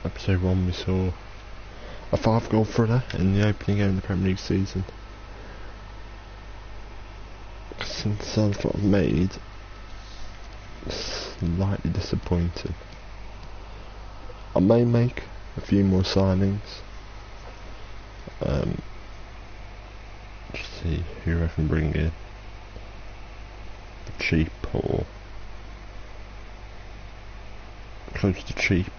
episode 1 we saw a 5-goal thriller in the opening game of the Premier League season. Since that's what I've made, slightly disappointing. I may make a few more signings. Just see who I can bring in for cheap or close to cheap.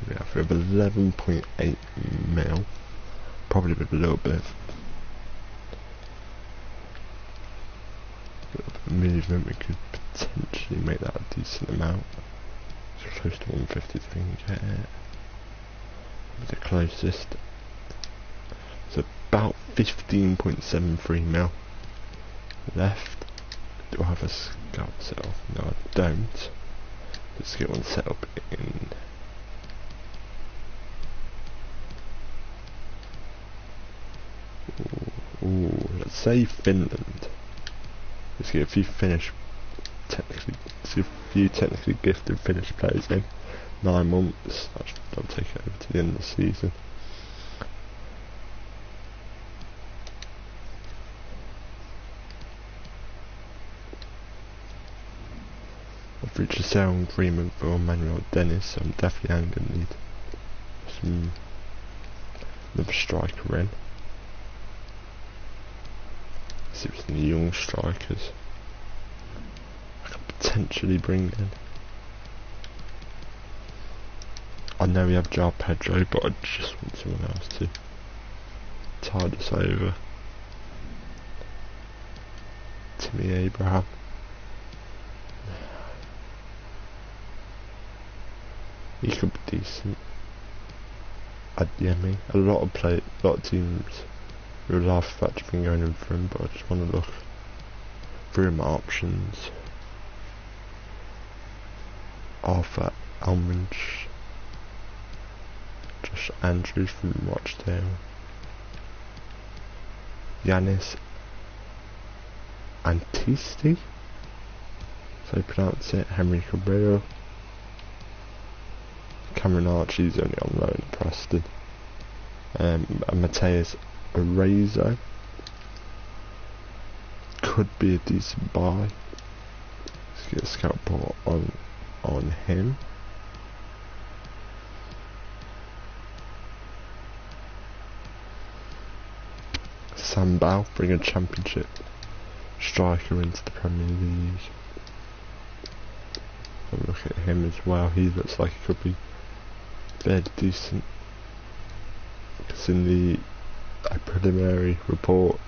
We have 11.8 mil, probably with a little bit of movement we could potentially make that a decent amount. It's close to 150 if we can get it. The closest. It's about 15.73 mil left. Do I have a scout set up? No, I don't. Let's get one set up in. Ooh, let's say Finland. Let's get a few technically gifted Finnish players in 9 months. I'll take it over to the end of the season. I've reached a sale agreement for Manuel Dennis, so I'm definitely going to need another striker in. See if there's any young strikers I could potentially bring in. I know we have Pedro, but I just want someone else to tide us over. Timmy Abraham. He could be decent. Adeyemi. A lot of teams would laugh if I've been going in for him, but I just want to look through my options. Arthur Almond, Josh Andrews from Rochdale, Yanis Antisti, so you pronounce it, Henry Cabrera, Cameron Archie's only on loan at Preston, and Mateus Arezzo could be a decent buy. Let's get a scout report on him. Sam Bell, bring a championship striker into the Premier League. Have a look at him as well. He looks like he could be fairly decent. It's in the preliminary report.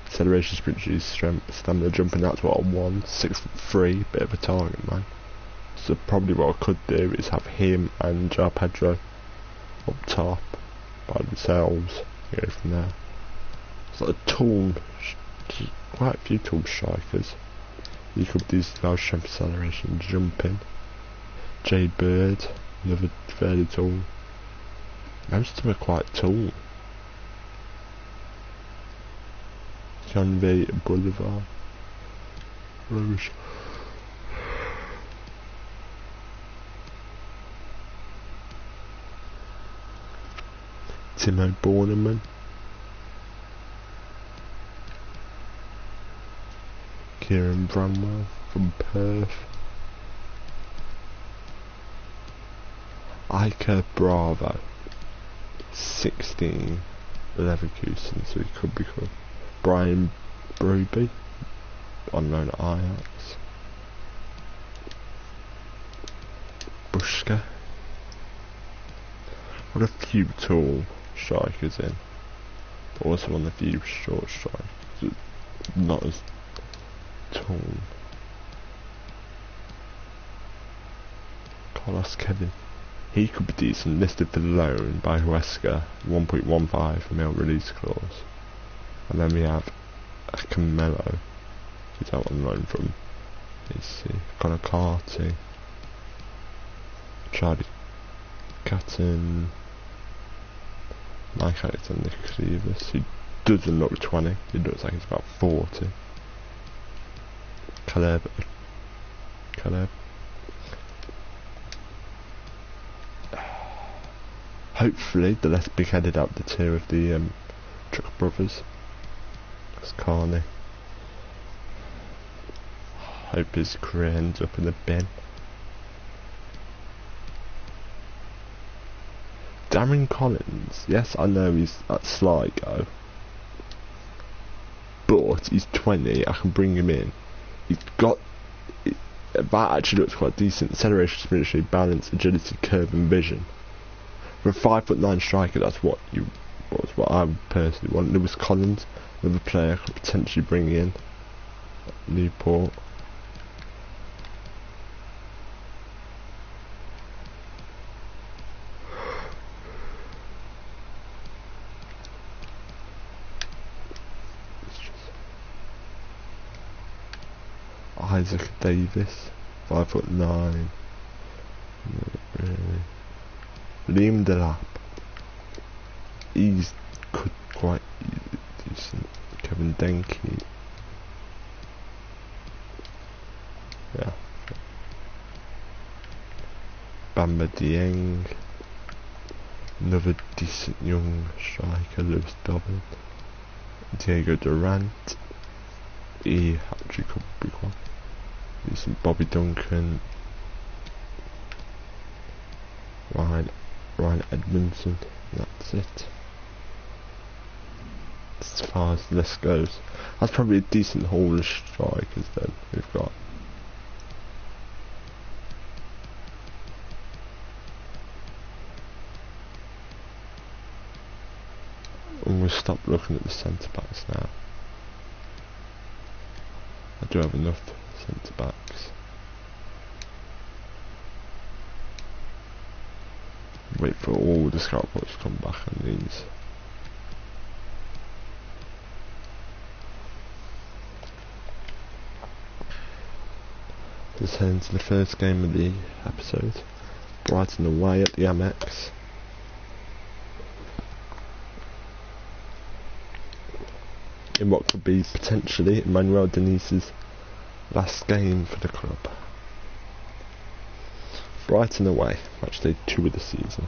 Acceleration, sprint, speed, strength, stamina, jumping. That's what I want. 6'3", bit of a target man. So probably what I could do is have him and Pedro up top by themselves. Go from there. It's like a tall, quite a few tall strikers. You could do large strength, acceleration, jumping. Jay Bird, another fairly tall. Most of them are quite tall. Canvey Boulevard. Rubbish. Timo Bornemann. Kieran Bramwell from Perth. Iker Bravo. 16 Leverkusen, so he could be cool. Brian Broby on loan at Ajax. Bushka. What a few tall strikers in. But also on the few short strikers. Not as tall. Carlos Kevin. He could be decent, listed for loan by Huesca, 1.15 mil release clause. And then we have a Camelo, who's out on loan from AC, Connor Carty, Charlie Catton, Mike Alexander Clevis, who doesn't look 20, he looks like he's about 40. Caleb. Hopefully the less big-headed out the tier of the Truck Brothers. That's Carney. Hope his career ends up in the bin. Darren Collins, yes I know he's at Sligo, but he's 20, I can bring him in. He's got, that actually looks quite decent, acceleration, sprint, balance, agility, curve and vision. For a 5'9" striker, that's what I would personally want. Lewis Collins, another player I could potentially bring in at Newport. Isaac Davis, 5'9". Really. Liam Delap, he's quite decent. Kevin Denke, yeah. Bamba Dieng, another decent young striker. Lewis Dobbin, Diego Durant, he actually could be quite decent. Bobby Duncan, Ryan Edmondson, that's it. As far as the list goes, that's probably a decent haul of strikers then we've got. And we'll stop looking at the centre backs now. I do have enough centre backs. Wait for all the scout reports to come back on these. Let's head into the first game of the episode. Brighton away at the Amex. In what could be potentially Emmanuel Denise's last game for the club. Brighton away, match day 2 of the season.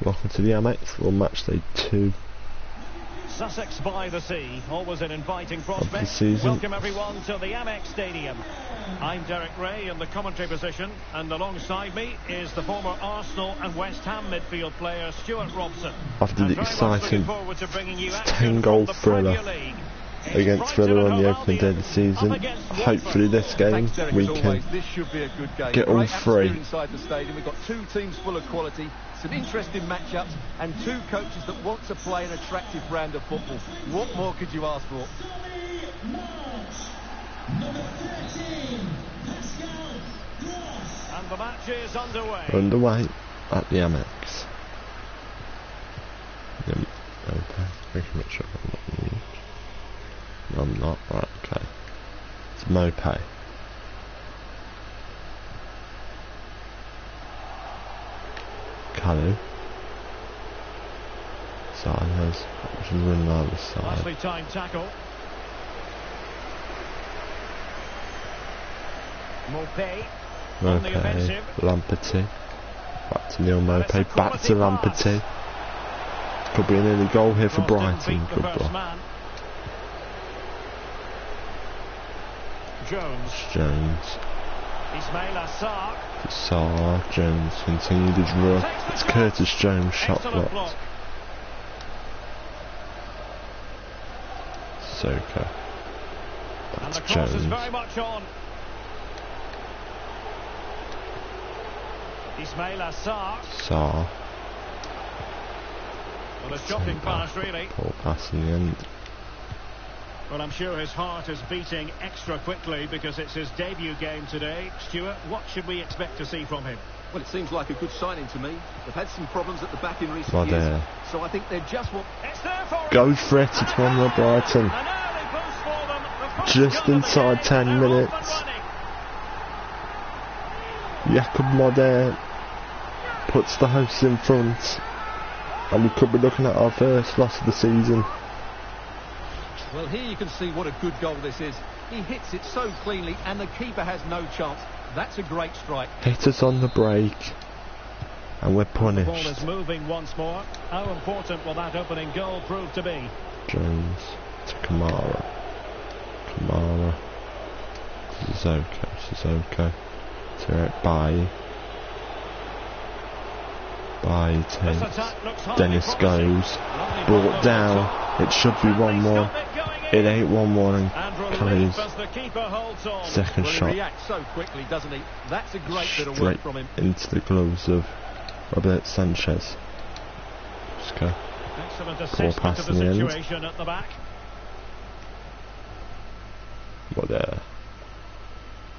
Welcome to the Amex, we're on match day 2. Sussex by the sea, always an inviting prospect. Welcome everyone to the Amex Stadium. I'm Derek Ray in the commentary position, and alongside me is the former Arsenal and West Ham midfield player Stuart Robson. After the exciting 10-goal thriller against Villa on the opening day of the season, hopefully this game we can get all 3. We've got 2 teams full of quality, some interesting matchups, and 2 coaches that want to play an attractive brand of football. What more could you ask for? And the match is underway. Underway at the Amex. Okay, making sure I'm not mute. No, I'm not. Right, okay. It's Mopay. Kalu. Silas. We can run the other side. Nicely timed tackle. Mopay. Mopay. Lamperty. Back to Neil Mopay. Back to Lamperty. Could be an early goal here for Brighton. Good block. Jones. Ismail Assar. Assar. Jones continued his run. It's Curtis Jones, shot blocked. Sissoko. And That's the cross is Jones. very much on. Ismail Assar. Sarr. Well, a shocking pass, really. Poor pass in the end. Well, I'm sure his heart is beating extra quickly because it's his debut game today. Stuart, what should we expect to see from him? Well, it seems like a good signing to me. They've had some problems at the back in recent years, so I think they're just what... It's there for Go for it, it's 1-0 Brighton. An early boost for them. The first Just goal of the inside game, 10 they're minutes. off and running. Jakob Modé puts the hosts in front, and we could be looking at our first loss of the season. Well, here you can see what a good goal this is. He hits it so cleanly, and the keeper has no chance. That's a great strike. Hit us on the break, and we're The ball is punished. moving once more. How important will that opening goal prove to be? Jones to Kamara. Kamara. Sissoko. To Bailly. Bailly This takes. attack looks highly Dennis promising. goes. Lovely ball Brought over down. the top. It should be 1-1. Stop it going It in. ain't 1-1 And and relief Kelly's as the keeper holds on. second Well, he shot reacts so quickly, doesn't he? That's a great bit of work straight from him. into the gloves of Robert Sanchez. Let's go. Excellent assessment pass of the in the end. situation at the back. What there?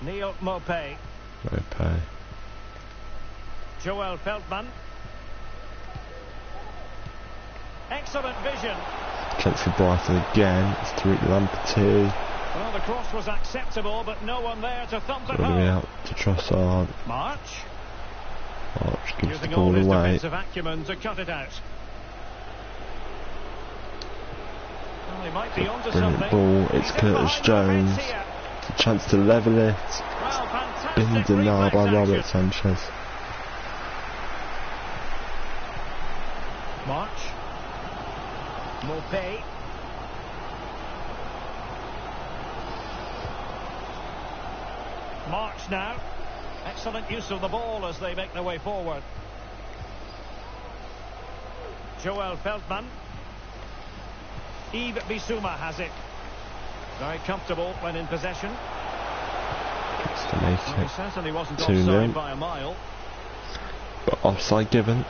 Neil Maupay. No pay. Joel Feldman. Excellent vision. Chance for Brighton again. It's Tariq Lamptey. Well, the cross was acceptable, but no one there to thump it Running home. out to Trossard. March. March gives the Using all ball his away. defensive acumen to cut it out. Well, he might be onto Brilliant something. ball. It's He's in Curtis behind the Jones. fence here. A chance to level it. Well, fantastic Been denied by reflex Robert action. Sanchez. March. Maupay. March now. Excellent use of the ball as they make their way forward. Joel Feldman. Yves Bissouma has it. Very comfortable when in possession. Gets to make Well, he it. certainly wasn't 2-0. offside by a mile. But offside given.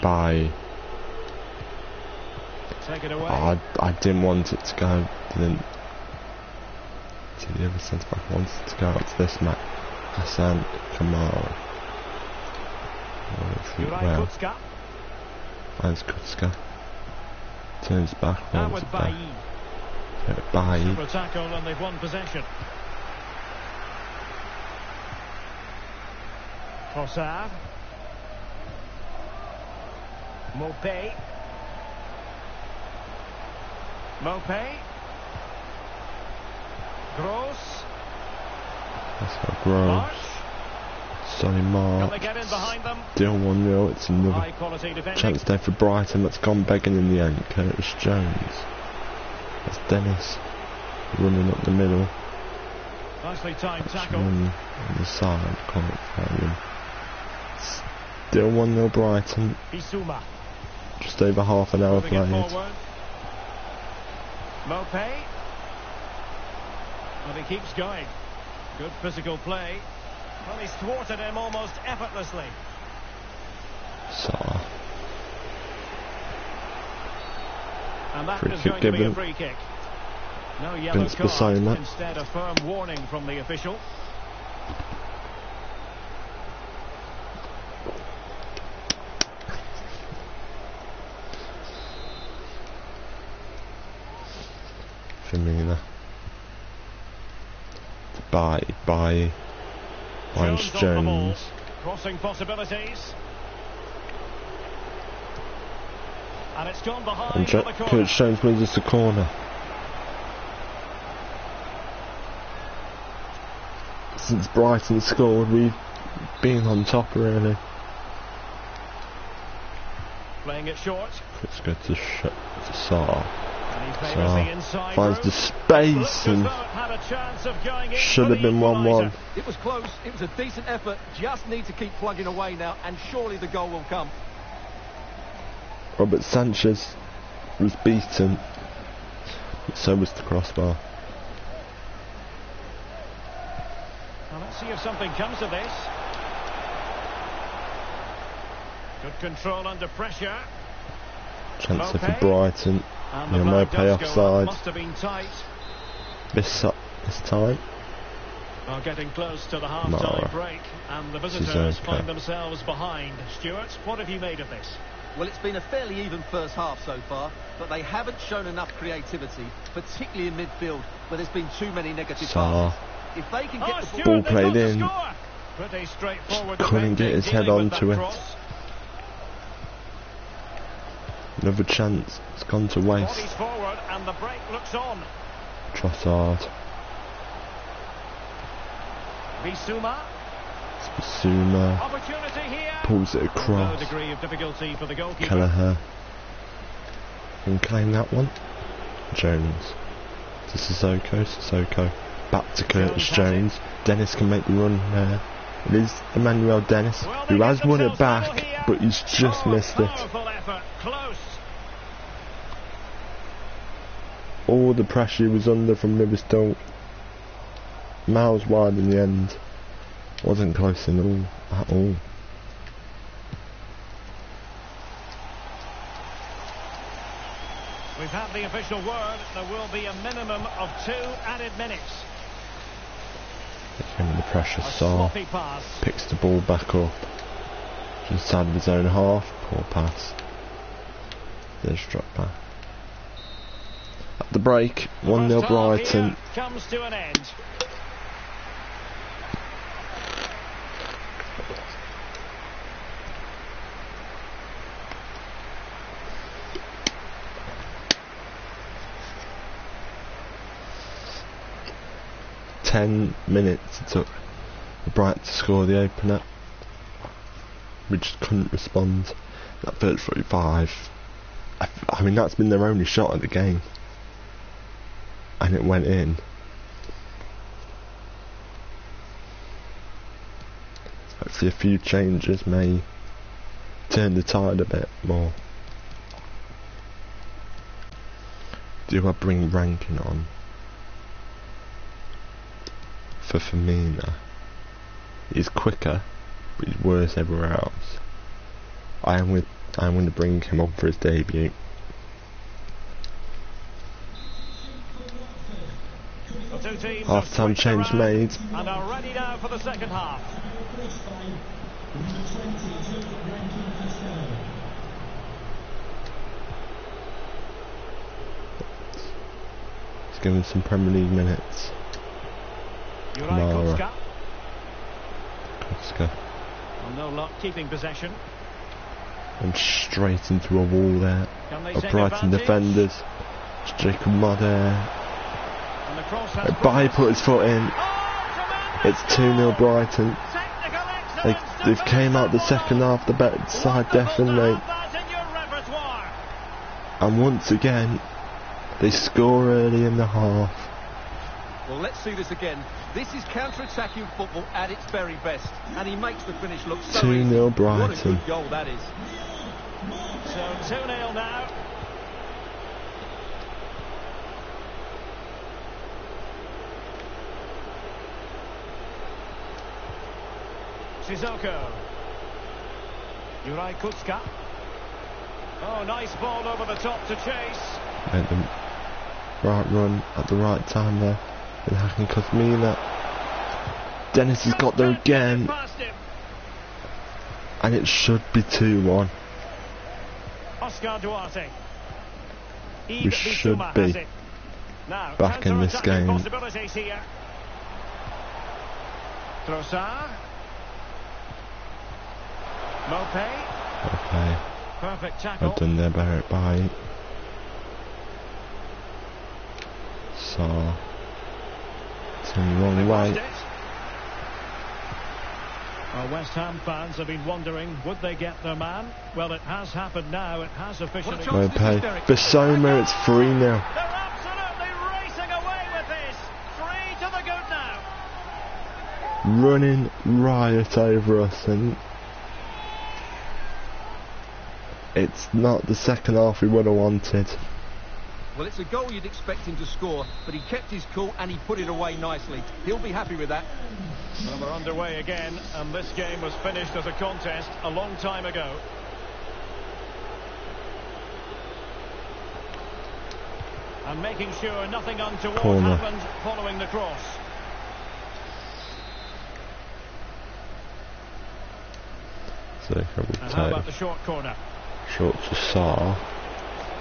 By Take it away. I didn't want it to go to the other centre back. I wanted it to go out to this man, Hassan Kamara. Juraj Well, Kucka. finds Kucka. Turns back. Now Rolls with it back. Bailly. Bailly. Super tackle and they've won possession. Trossard. Maupay. Maupay. Gross. That's how Groves. March. Sonny Can Mark. they get in behind them? Still 1-0. It's another High quality defending. chance there for Brighton. That's gone begging in the end. Curtis Jones. That's Dennis running up the middle. Nicely timed tackle. On the side. Can't find him. Still 1-0 Brighton. Bissouma. Just over half an hour Moving it played. forward. Maupay. Well, he keeps going. Good physical play. Well, he's thwarted him almost effortlessly. Sarr. And that Free is kick going to be a given. free kick. No yellow Vince card. Bissouma. Instead, a firm warning from the official. Firmino. By finds Jones on the ball. Jones. Crossing possibilities. And it's gone behind And for the corner. Curtis Jones moves us to corner. Since Brighton scored, we've been on top really. Playing it short. Let's go to Sarr. So finds the space and should have been 1-1. It was close, it was a decent effort, just need to keep plugging away now and surely the goal will come. Robert Sanchez was beaten, but so was the crossbar. Well, let's see if something comes of this. Good control under pressure. Chance for Brighton. Mopé offside. Must have been tight. This time. Well, getting close to the half-time break, and the visitors find themselves behind. Stuart, what have you made of this? Well, it's been a fairly even first half so far, but they haven't shown enough creativity, particularly in midfield, where there's been too many negative passes. If they can get the ball played in, pretty straightforward, couldn't get his head onto it. Another chance, it's gone to waste. Bodies forward and the break looks on. Trossard. Bissouma. Opportunity here. Pulls it across. No degree of difficulty for the goalkeeper. Kelleher can claim that one. Jones to Sissoko. Back to Curtis Jones. Dennis can make the run there. It is Emmanuel Dennis who has won it back, but he's just missed it. Close. All the pressure he was under from Liverpool. Miles wide in the end. Wasn't close at all. We've had the official word. There will be a minimum of 2 added minutes. Again, the pressure saw. Picks the ball back up. Just inside of his own half. Poor pass. There's drop back. At the break, 1-0 Brighton. Comes to an end. Ten minutes it took for Brighton to score the opener. We just couldn't respond. That first 45. I mean, that's been their only shot at the game, and it went in. Hopefully a few changes may turn the tide a bit more. Do I bring Rankin on for Firmino? He's quicker, but he's worse everywhere else. I'm going to bring him on for his debut. Half-time change made. And are ready now for the second half. Let's give him some Premier League minutes. Kamara. Kuska. No luck keeping possession. And straight into a wall there. Of Brighton defenders. It's Jacob Madder. Bailly put his foot in. It's 2-0 Brighton. They've came out the second half the better side, definitely. And once again, they score early in the half. Well, let's see this again. This is counter-attacking football at its very best, and he makes the finish look so 2-0 Brighton. What a good goal that is. So 2-0 now. Sissoko. Juraj Kucka. Oh, nice ball over the top to chase. Made the right run at the right time there. With Hakan Kuzmina. Dennis has got there again. And it should be 2-1. Oscar Duarte. We should be back in this game. Trossard. Mopé. Okay. Perfect tackle. Well done there by Saw. It's only the only way. Well, West Ham fans have been wondering, would they get their man? Well, it has happened now. It has officially... Bissoma, it's 3-0. They're absolutely racing away with this. 3 to the good now. Running riot over us, and it's not the second half we would have wanted. Well, it's a goal you'd expect him to score, but he kept his cool and he put it away nicely. He'll be happy with that. Well, they're underway again, and this game was finished as a contest a long time ago. And making sure nothing untoward happened following the cross. So can we And how about the short corner? Short to Sarr.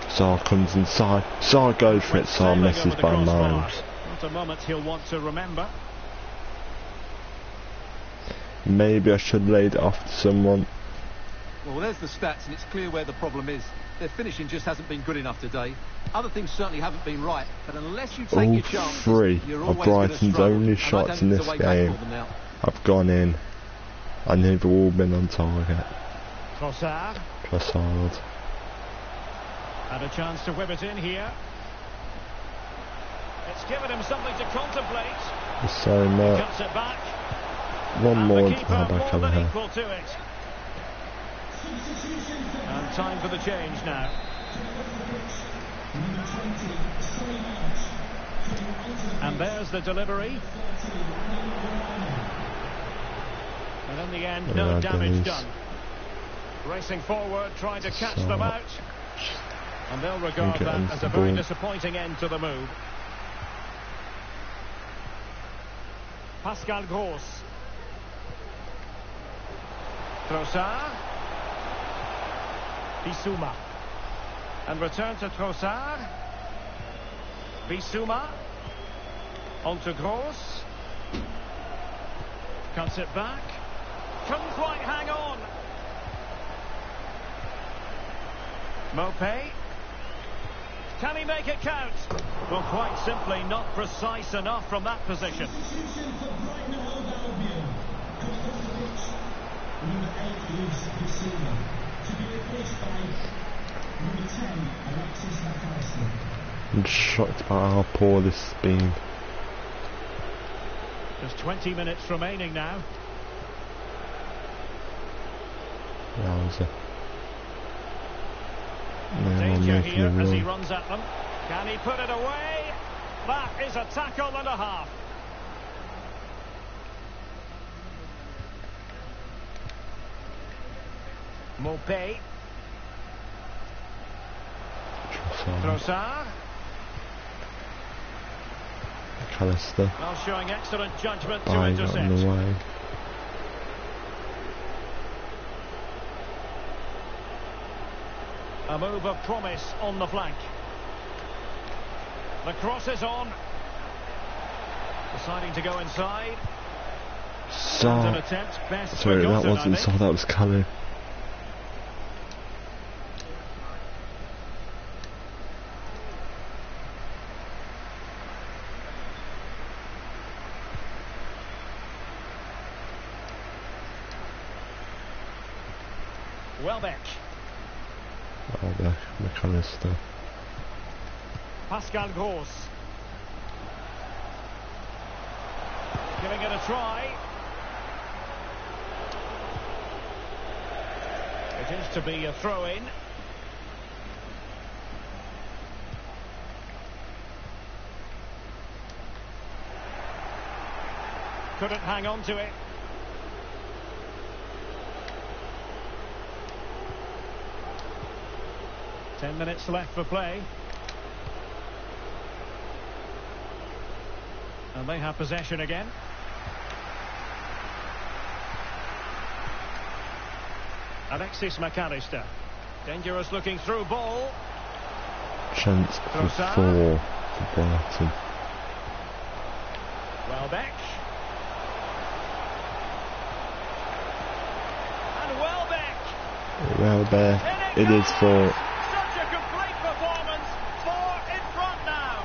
Sarr comes inside. Sarr goes for it. Sarr misses by miles. Not a moment he'll want to remember. Maybe I should lay it off to someone. Well, there's the stats, and it's clear where the problem is. Their finishing just hasn't been good enough today. Other things certainly haven't been right, but unless you take your chance, 3 of Brighton's only shots in this game have gone in, and they've all been on target. Trossard. And a chance to whip it in here. It's given him something to contemplate. Bissoma. Cuts it back. One and more the to keeper have back more over than here. equal to it. And time for the change now. And there's the delivery. And in the end, no damage done. Racing forward, trying to catch them out. And they'll regard that as a very disappointing end to the move. Pascal Gross. Trossard. Bissouma. And return to Trossard. Bissouma. On to Gross. Cuts it back. Couldn't quite hang on. Mopé. Can he make it count? Well, quite simply not precise enough from that position. I'm shocked about how poor this has been. There's 20 minutes remaining now. Wowza. Danger here as he runs at them. Can he put it away? That is a tackle and a half. Mopé. Trossard. McAllister. Well, showing excellent judgment to intercept. On the way. A move of promise on the flank. The cross is on. Deciding to go inside. An attempt best sorry, that forgotten, wasn't Sarr, that was Calais. Welbeck. McAllister. Pascal Gross. Giving it a try. It is to be a throw-in. Couldn't hang on to it. Ten minutes left for play. And they have possession again. Alexis McAllister. Dangerous looking through ball. Chance for 4 for Brighton. Welbeck. And Welbeck. Welbeck. It is 4. Such a complete performance. 4 in front now.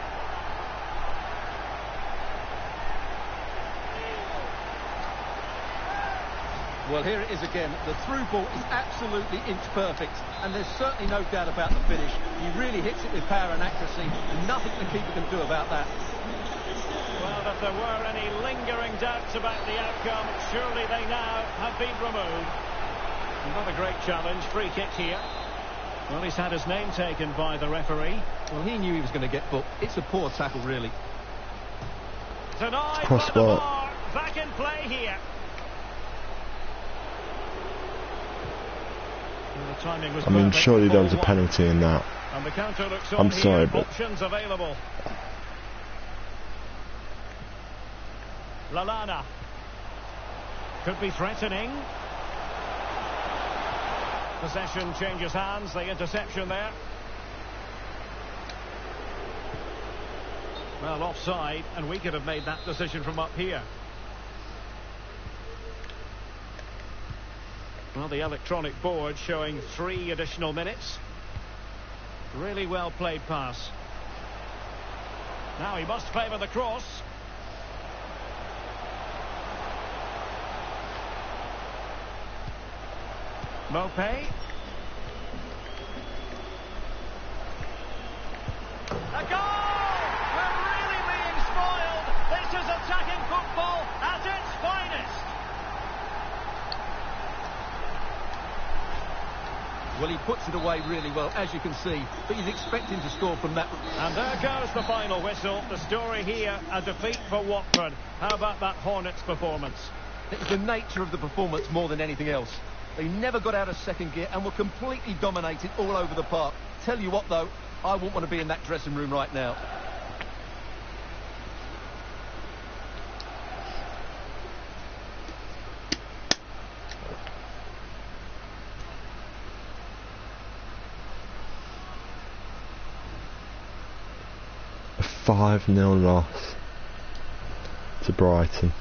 Well, here it is again. The through ball is absolutely inch perfect, and there's certainly no doubt about the finish. He really hits it with power and accuracy, and nothing the keeper can do about that. Well, if there were any lingering doubts about the outcome, surely they now have been removed. Not a great challenge. Free kick here. Well, he's had his name taken by the referee. Well, he knew he was going to get booked. It's a poor tackle, really. Denied by the bar. Back in play here. Well, the timing was perfect. Surely there was a penalty in that. And the counter looks on. I'm sorry, but options available. Lallana could be threatening. Possession changes hands. The interception there. Well, offside, and we could have made that decision from up here. Well, the electronic board showing 3 additional minutes. Really well played pass. Now he must favour the cross. Mopé. A goal! We're really being spoiled. This is attacking football at its finest. Well, he puts it away really well, as you can see, but you'd expect him to score from that. And there goes the final whistle. The story here, a defeat for Watford. How about that Hornets performance? It's the nature of the performance more than anything else. They never got out of second gear and were completely dominated all over the park. Tell you what, though, I wouldn't want to be in that dressing room right now. a 5-0 loss to Brighton.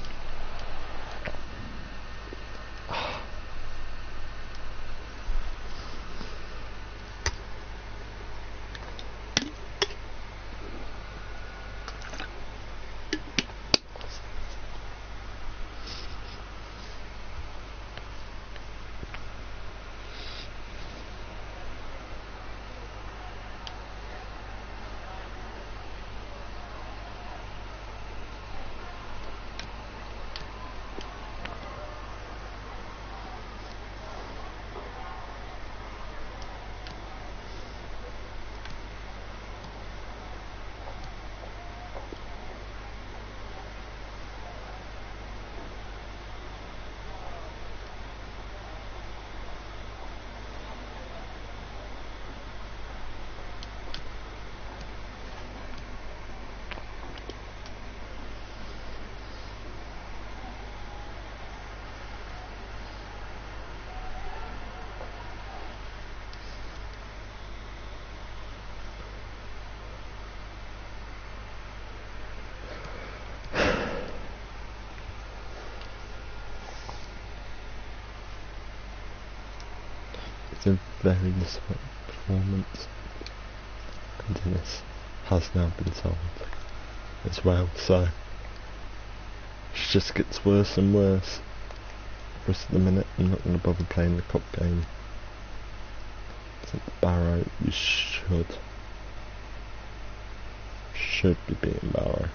It's a very disappointing performance, and Dennis has now been sold as well, so it just gets worse and worse for us at the minute. I'm not going to bother playing the cup game. I think Barrow, you should be beating Barrow.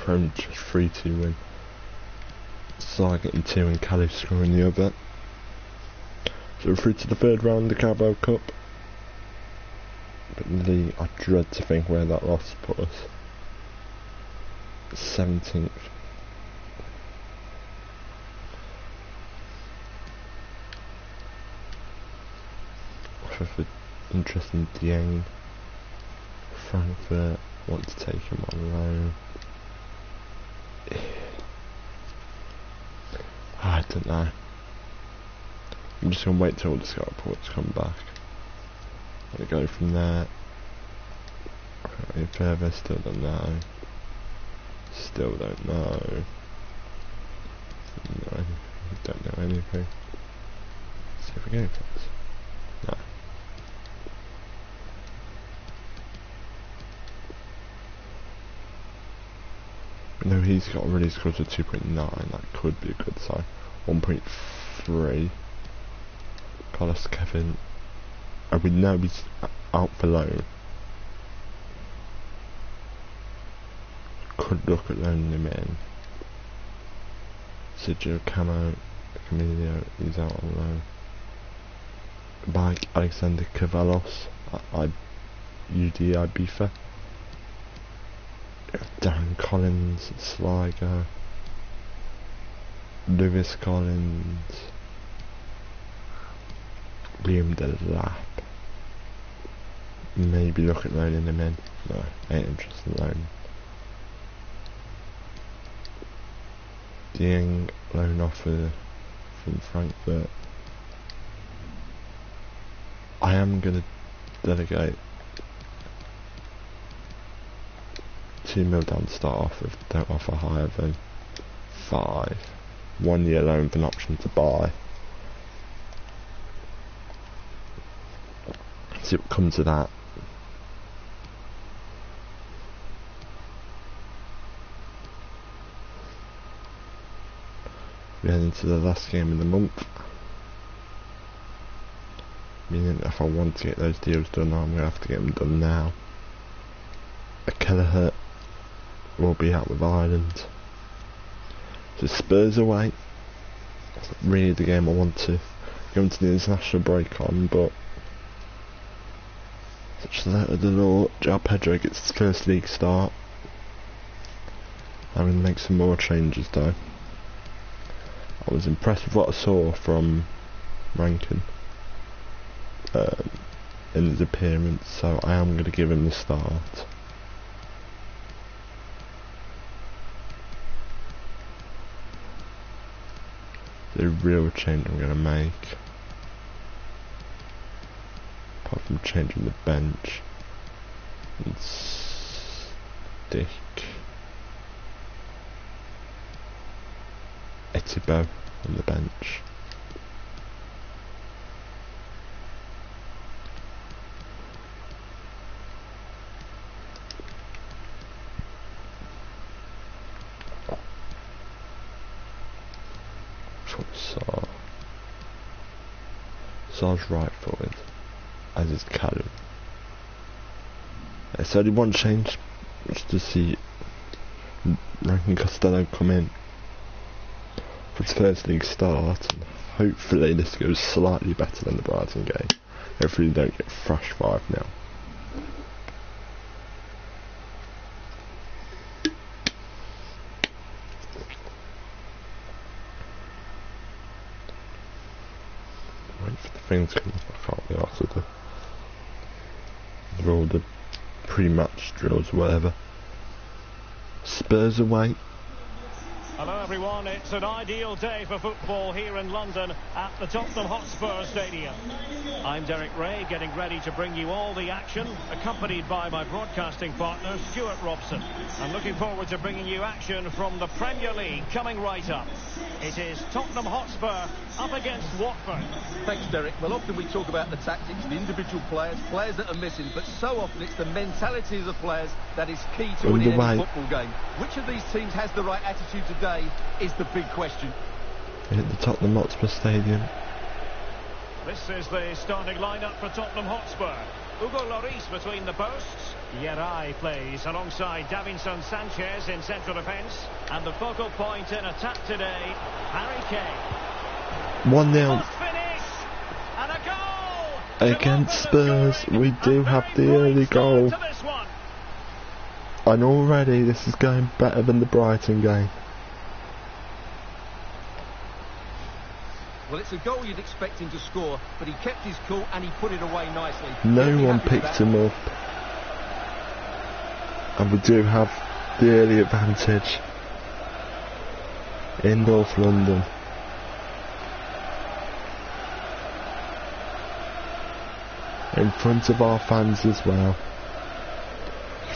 Only just 3-2 win. Salah getting 2 and Calif scoring the other. So we're through to the 3rd round of the Carabao Cup. But I dread to think where that loss put us. 17th. With interesting Dieng. Frankfurt want to take him on loan. I don't know. I'm just going to wait till all the scout reports come back. I'm going to go from there. Any further, still don't know. Still don't know. No, don't know anything. Let's see if we go first. No. No, he's got already scored a 2.9. That could be a good sign. 1.3. Carlos Kevin. And we know he's out for loan. Could look at loaning him in. Sergio Camillo, he's out on loan. By Alexander Cavalos, UD Ibiza. Darren Collins, Sligo. Lewis Collins. Liam Delap. Maybe look at loaning him in. No, ain't interested in loaning. Dieng, loan offer from Frankfurt. I am going to delegate 2 mil down to start off with. Don't offer higher than 5. 1 year loan with an option to buy. See what comes of that. We're heading to the last game of the month. Meaning if I want to get those deals done, I'm going to have to get them done now. Kelleher will be out with Ireland. So Spurs away. That's not really the game I want to go into the international break on, but such letter of the law. João Pedro gets his first league start. I'm going to make some more changes though. I was impressed with what I saw from Rankin in his appearance, so I am going to give him the start. The real change I'm going to make, apart from changing the bench, and stick Etibo on the bench. Sar's right forward, as is Callum. It's only one change, which to see Rankin Costello come in for his first league start, and hopefully this goes slightly better than the Brighton game. Hopefully we don't get thrashed 5-0. Wait for the things to come up. I can't be asked to do all the pre-match drills or whatever. Spurs away. Hello everyone, it's an ideal day for football here in London at the Tottenham Hotspur Stadium. I'm Derek Ray, getting ready to bring you all the action, accompanied by my broadcasting partner Stuart Robson. I'm looking forward to bringing you action from the Premier League coming right up. It is Tottenham Hotspur up against Watford. Thanks, Derek. Well, often we talk about the tactics, the individual players that are missing, but so often it's the mentality of the players that is key to winning any football game. Which of these teams has the right attitude today is the big question. At the Tottenham Hotspur Stadium. This is the starting lineup for Tottenham Hotspur. Hugo Lloris between the posts. Yeray plays alongside Davinson Sanchez in central defence. And the focal point in attack today, Harry Kane. 1-0. And a goal! Against Spurs, we do have the early goal. And already this is going better than the Brighton game. Well, it's a goal you'd expect him to score, but he kept his cool and he put it away nicely. No one picked him up. And we do have the early advantage in North London. In front of our fans as well.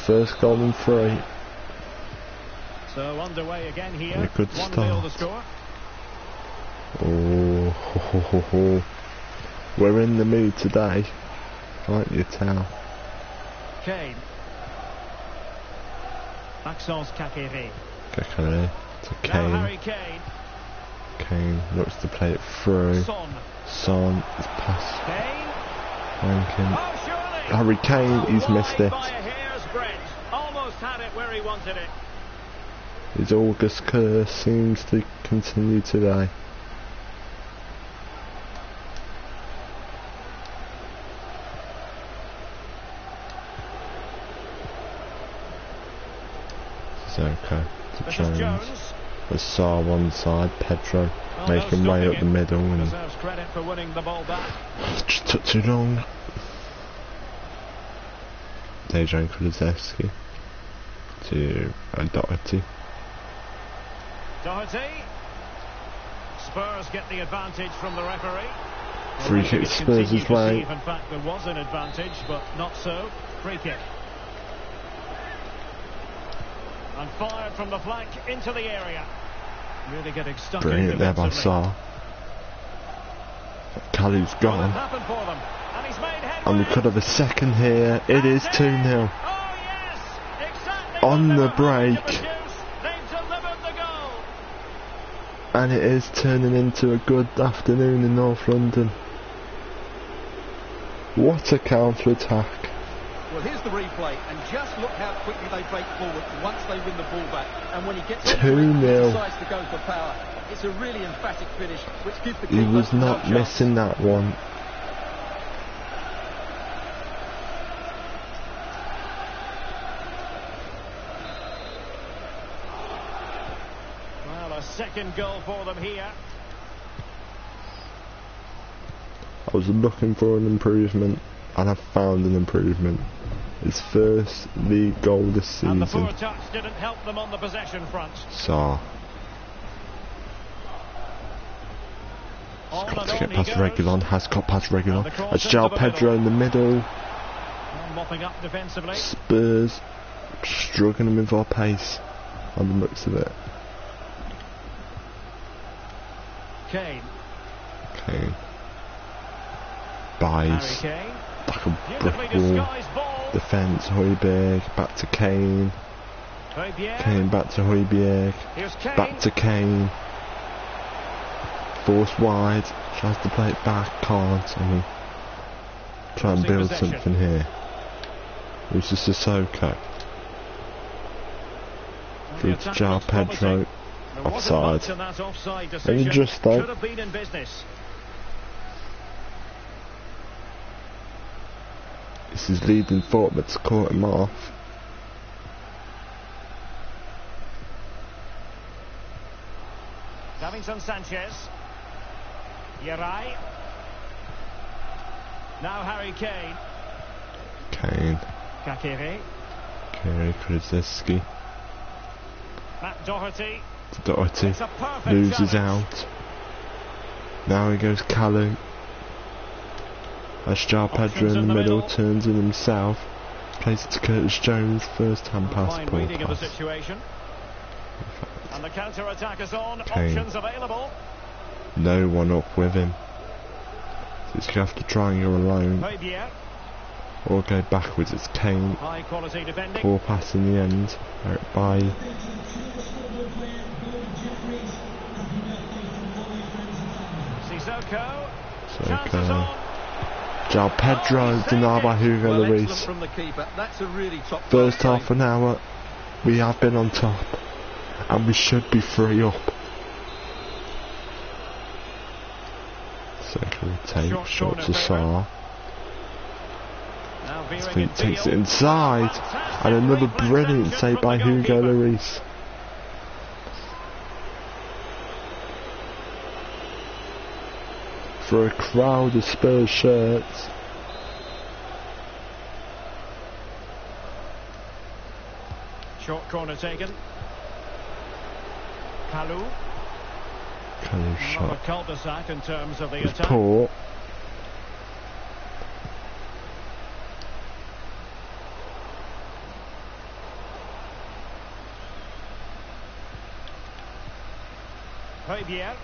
First goal in 3. So underway again here. And a good start. The score. Oh, ho, ho, ho, ho. We're in the mood today, can't you tell? Kane. Maxence Kakere. Kakare to Now Kane. Harry Kane. Kane looks to play it through. Son is past. Kane. Rankin. Oh, surely. Harry Kane, he's missed it. By a hair's breadth. Almost had it where he wanted it. His August curse seems to continue today. Okay, to Jones. The Saar one side, Pedro making way up the middle and deserves credit for winning the ball back. Just took too long. Dejan Kulusevski to Doherty. Doherty. Spurs get the advantage from the referee. Free kick Spurs as well. In fact, there was an advantage, but not so. Free kick. And fired from the flank into the area. Really getting stuck in. Brilliant there by Saar. Kalu's gone. And we could have a second here. It is 2-0. Oh, yes. Exactly on the break. They've delivered the goal. And it is turning into a good afternoon in North London. What a counter-attack. Well, here's the replay, and just look how quickly they break forward once they win the ball back. And when he gets 2-0. he decides to go for power. It's a really emphatic finish, which gives the keeper He was not no missing that one. Well, a second goal for them here. I was looking for an improvement, and I found an improvement. His first league goal this season. And the poor touch didn't help them on the possession front. Saar. He's got to get past Reguilon, has got past Reguilon. That's João Pedro in the middle. Mopping up defensively. Spurs struggling with our pace on the looks of it. Kane. Kane. Buys. Like a brick wall. Defence, Højbjerg, back to Kane. Kane back to Højbjerg. Back to Kane. Force wide, tries to play it back, can't. I mean, try and build something here. It's just Sissoko. Through to João Pedro. Offside. And just though. This is leading forward to caught him off. Davinson Sanchez. Yerai. Now Harry Kane. Kane. Kakere. Kakere, Kulusevski. Matt Doherty. Doherty loses out. Now he goes Kalu. As João Pedro in the middle turns in himself. Plays it to Curtis Jones. First hand pass, poor pass. And the counter attack is on. Kane. Options available. No one up with him. So he's going to have to try and go alone. Or go backwards. It's Kane. High quality defending. Poor pass in the end. Eric Bailly. Sissoko. João Pedro denied by Hugo Lloris. First half an hour, we have been on top, and we should be 3 up. Second take, shot to Saar. His feet takes it inside, and another brilliant save by Hugo Lloris. For a crowd of Spurs shirts. Short corner taken. Kalu. Kalu's shot. A cul-de-sac in terms of the It's attack. poor. Højbjerg.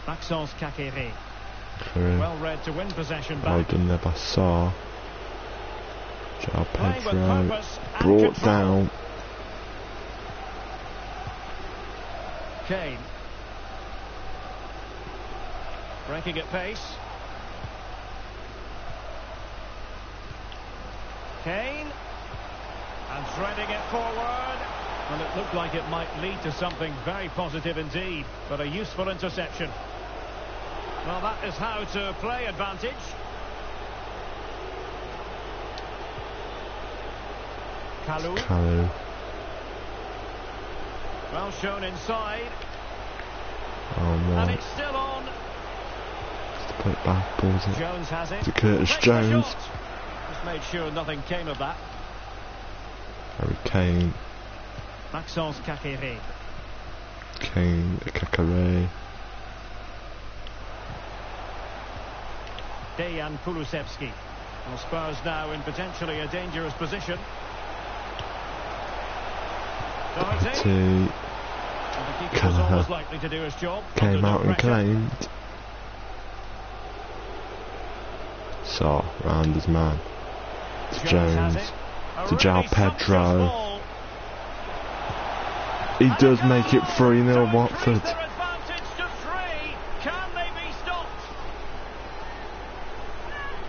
Maxence Kakere. Clear. Well read to win possession back. Well done there by Saar. João Pedro brought down. Kane. Breaking at pace. Kane. And threading it forward. Well, it looked like it might lead to something very positive indeed, but a useful interception. Well, that is how to play advantage. Kalu. Well shown inside. Oh no. And it's still on. Just to put it back, balls it. Jones has it. To Curtis Jones. Just made sure nothing came of that. Harry Kane. Maxence Kakere. Kakere. Dejan Kulusevski. Well, Spurs now in potentially a dangerous position. Doherty. And the keeper was always likely to do his job. Came out and claimed. So, round his man. To Jones. To João Pedro. He does make it 3-0 Watford.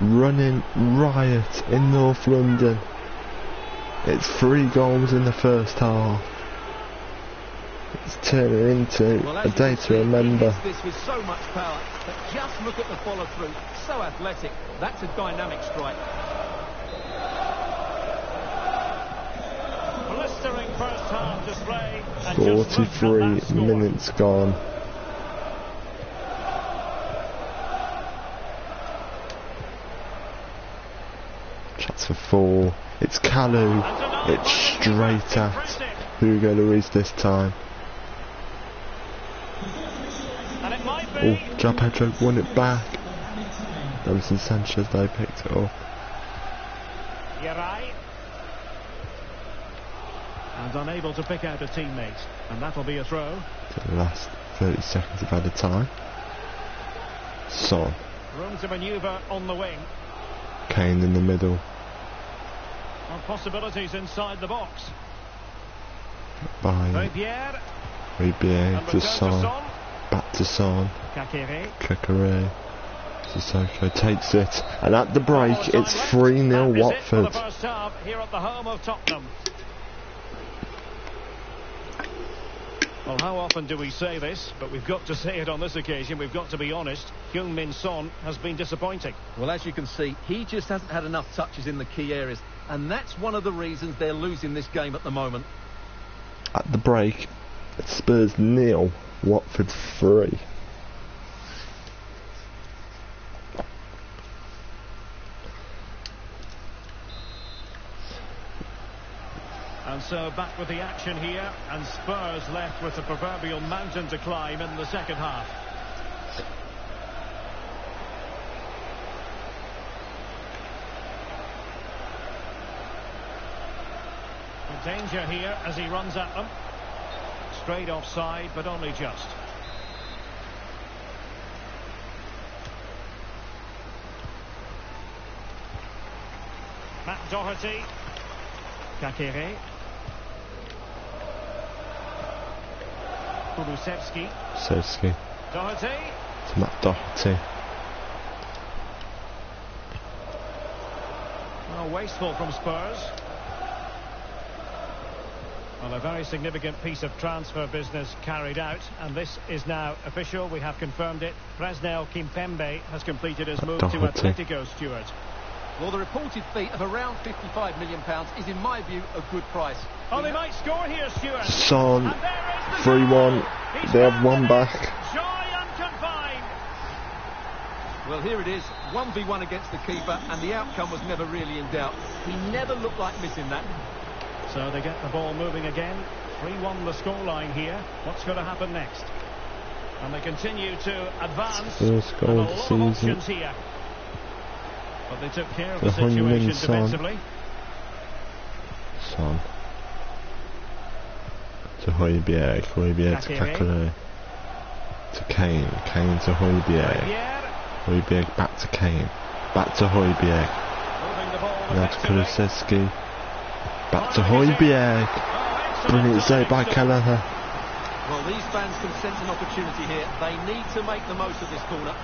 Running riot in North London. It's 3 goals in the first half. It's turning into a day to remember. This with so much power, but just look at the follow through. So athletic. That's a dynamic strike. Blistering first half display. 43 minutes gone. Chance for 4. It's Kalu. It's straight at Hugo Lloris this time. Oh, João Pedro won it back. Emerson Sanchez, they picked it up. And unable to pick out a teammate. And that'll be a throw. To the last 30 seconds of added time. Son. Room to manoeuvre on the wing. Kane in the middle. Well, possibilities inside the box. By Ribier to Son. Back to Son. Kakere. Sissoko takes it. And at the break, it's 3-0 Watford. The first half here at the home of Tottenham. Well, how often do we say this? But we've got to say it on this occasion. We've got to be honest. Heung-min Son has been disappointing. Well, as you can see, he just hasn't had enough touches in the key areas. And that's one of the reasons they're losing this game at the moment. At the break, it's Spurs 0, Watford 3. And so back with the action here, and Spurs left with the proverbial mountain to climb in the second half. Danger here as he runs at them. Straight offside, but only just. Matt Doherty. Kakere. Kulusevski. Doherty. It's Matt Doherty. Well, wasteful from Spurs. Well, a very significant piece of transfer business carried out, and this is now official. We have confirmed it. Presnel Kimpembe has completed his move to Atletico, Stuart. Well, the reported fee of around £55 million is, in my view, a good price. Oh, they might score here, Stuart. Son, 3-1. They have one back. Joy unconfined. Well, here it is, 1v1 against the keeper, and the outcome was never really in doubt. He never looked like missing that. So they get the ball moving again. 3-1 the scoreline here. What's going to happen next? And they continue to advance. First goal of the season. Options here. But they took care of the situation defensively. Son. To Højbjerg. Højbjerg to Kakere. To Kane. Kane to Højbjerg. Højbjerg back to Kane. Back to Højbjerg. Now to Kulusevski. Back to Højbjerg. Brilliant save by Kelleher. Well, these fans can sense an opportunity here. They need to make the most of this corner.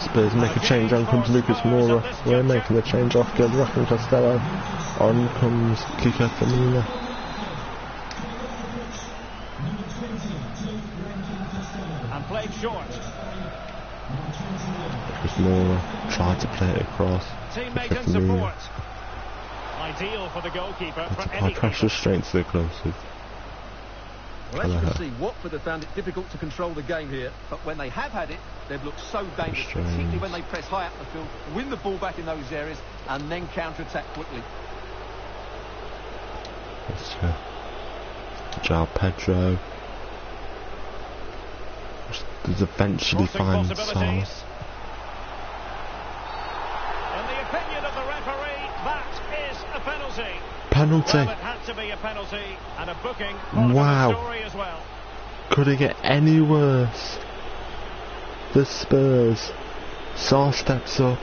Spurs make a change, on comes Lucas Moura. We're making the change off, good Rock and Costello. On comes Kiko Femina. And played short. Lucas Moura tried to play it across. Teammate in support. Ideal for the goalkeeper. To apply pressure straight to the closest. Well, as you can see, Watford have found it difficult to control the game here, but when they have had it, they've looked so dangerous, particularly when they press high up the field, win the ball back in those areas, and then counter-attack quickly. Let's go. João Pedro. Does eventually find Salah. In the opinion of the referee, that is a penalty. Penalty. Well, it had to be a penalty and a booking. Wow. Story as well. Could it get any worse? The Spurs. Saul steps up.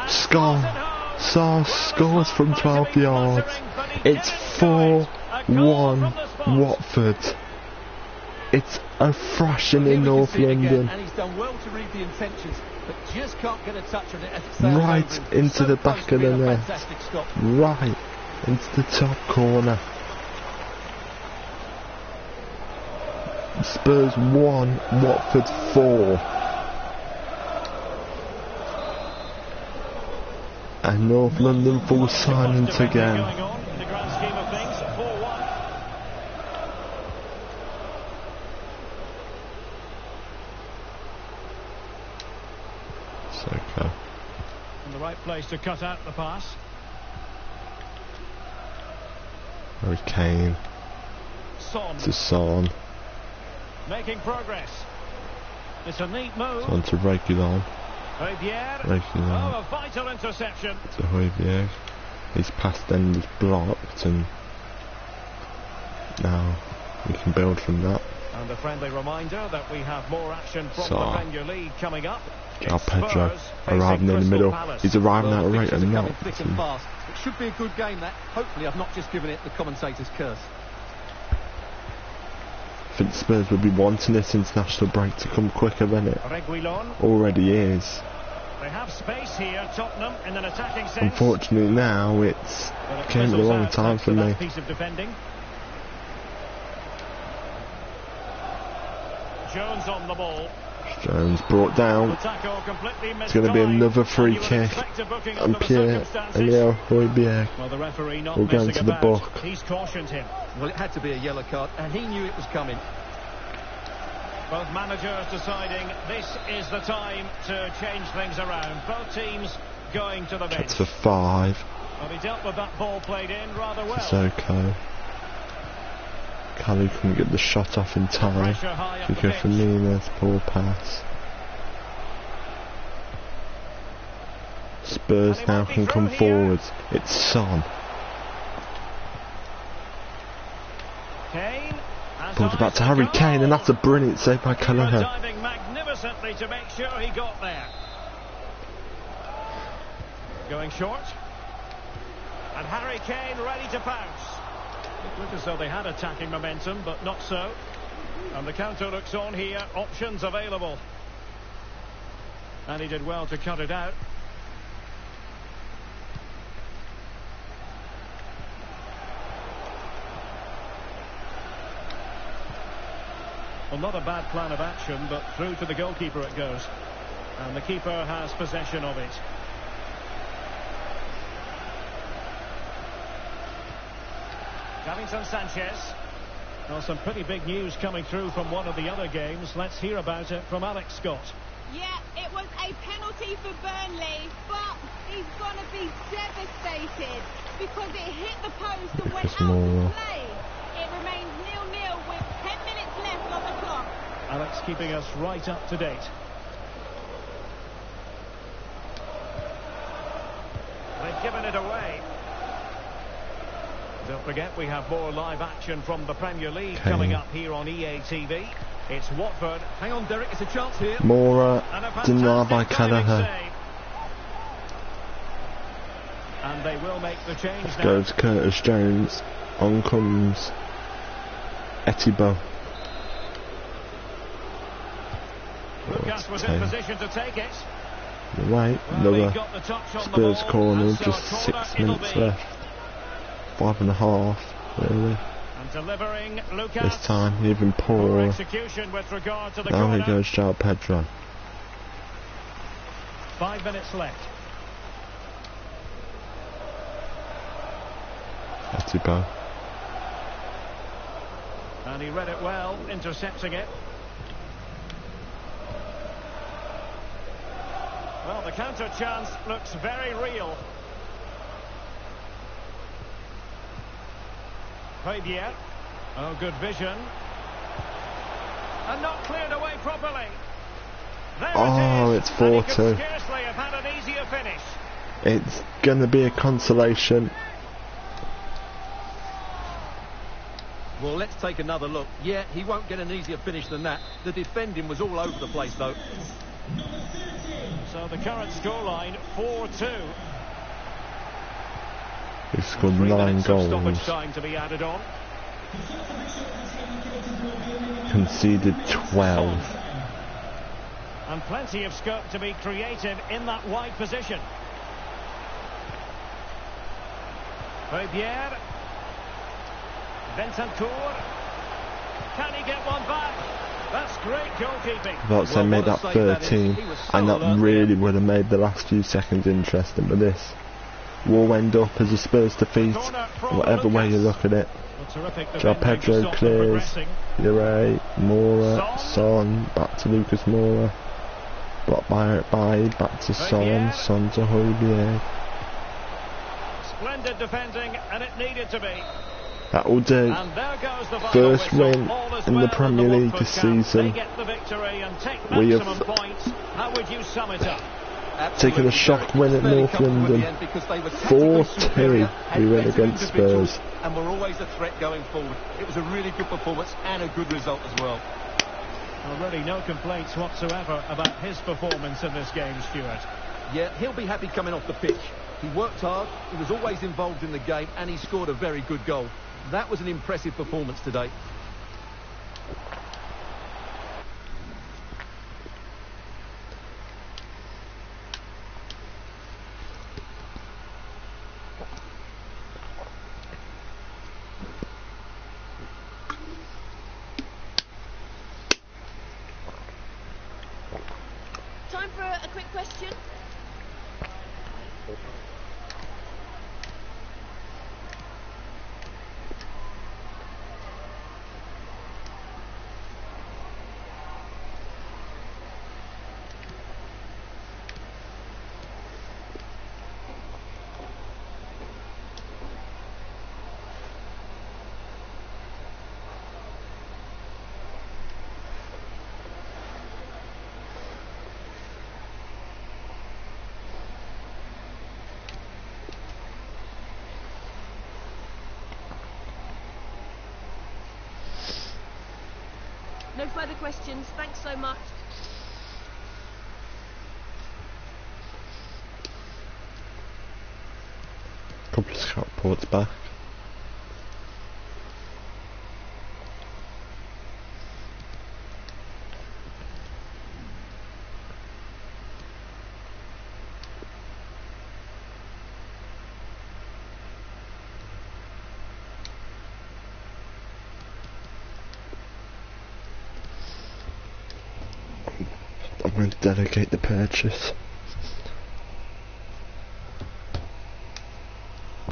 Saul scores from 12 yards. It's 4-1 Watford. It's a thrashing in North London. And he's done well to read the intentions, but just can't get a touch on it as it's right into the back of the net. Right into the top corner. Spurs 1, Watford 4. And North London full silence again. Okay. In the right place to cut out the pass. Harry Kane to Son. Making progress. It's a neat move. On to Reguilon. Reguilon. Oh, a vital interception. To Højbjerg. His past end is blocked, and now we can build from that. And a friendly reminder that we have more action from the Premier League coming up. João Pedro arriving in the middle. He's arriving at a rate of knots. It should be a good game, that. Hopefully I've not just given it the commentator's curse. I think Spurs would be wanting this international break to come quicker than it already is. They have space here, Tottenham, in an attacking sense. Unfortunately now it's came at the wrong time for me. Piece of defending. Jones on the ball. Jones brought down. It's going to be another free kick. And Pierre-Emile Højbjerg will go into the book. He's cautioned him. Well, it had to be a yellow card, and he knew it was coming. Both managers deciding this is the time to change things around. Both teams going to the bench. It's for 5. Well, he dealt with that ball played in rather well. It's okay. Callie couldn't get the shot off in time. Kiko Femina's poor pass. Spurs now can come forwards. It's Son. Ball's back to Harry Kane, and that's a brilliant save by Callagher. Diving magnificently to make sure he got there. Going short. And Harry Kane ready to pounce. It looked as though they had attacking momentum, but not so. And the counter looks on here. Options available. And he did well to cut it out. Well, not a bad plan of action, but through to the goalkeeper it goes. And the keeper has possession of it. Davinson Sanchez. Well, some pretty big news coming through from one of the other games. Let's hear about it from Alex Scott. Yeah, it was a penalty for Burnley, but he's going to be devastated because it hit the post and went out of play. It remains 0-0 with 10 minutes left on the clock. Alex keeping us right up to date. They've given it away. Don't forget, we have more live action from the Premier League coming up here on EA TV. It's Watford. Hang on, Derek, it's a chance here. Moura denied by Callagher. And And they will make the change now. Goes Curtis Jones. On comes Etibo. Lucas was in position to take it. Right, Well, another Spurs corner, just 6 minutes left. 5.5, really. And delivering Lucas. This time, even poorer. Execution with regard to the Now corner. he goes João Pedro. 5 minutes left. Etibo. And he read it well, intercepting it. Well, the counter chance looks very real. Fabier. Oh, good vision. And not cleared away properly. There Oh, it is. it's And he 4-2. could scarcely have had an easier finish. It's gonna be a consolation. Well, let's take another look. Yeah, he won't get an easier finish than that. The defending was all over the place, though. So the current scoreline, 4-2. He scored 3 9 minutes of goals. stoppage time to be added on. Conceded 12. And plenty of scope to be creative in that wide position. Fabier. Bentancur. Can he get one back? That's great goalkeeping. That's I made that what a save that is. 13, He was so and that alert really there. would have made the last few seconds interesting. But this will end up as a Spurs defeat, Corner from whatever way you Lucas. look at it. Well, terrific João defending to Pedro stop them clears. progressing. Ure, Moura, Son. Son, back to Lucas Moura. Blocked by back to Son, Fabier. Son to Højbjerg. Splendid defending, and it needed to be. That will do. And there goes the final First whistle. win All is in the well Premier in League Watford this camp. season. They get the victory and take We have maximum points. How would you sum it up? taken a shock win at North London. 4-2 we win against Spurs. And we're always a threat going forward. It was a really good performance and a good result as well. Well, really no complaints whatsoever about his performance in this game, Stuart. Yeah, he'll be happy coming off the pitch. He worked hard, he was always involved in the game, and he scored a very good goal. That was an impressive performance today. Time for a quick question. No further questions. Thanks so much. Couple of scout reports back. I'm going to delegate the purchase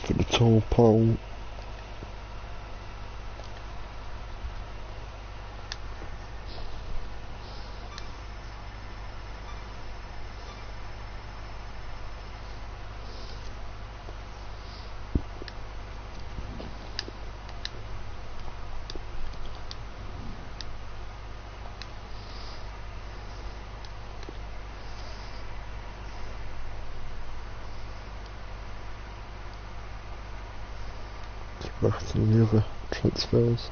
for the tall pole. That and the other transfers.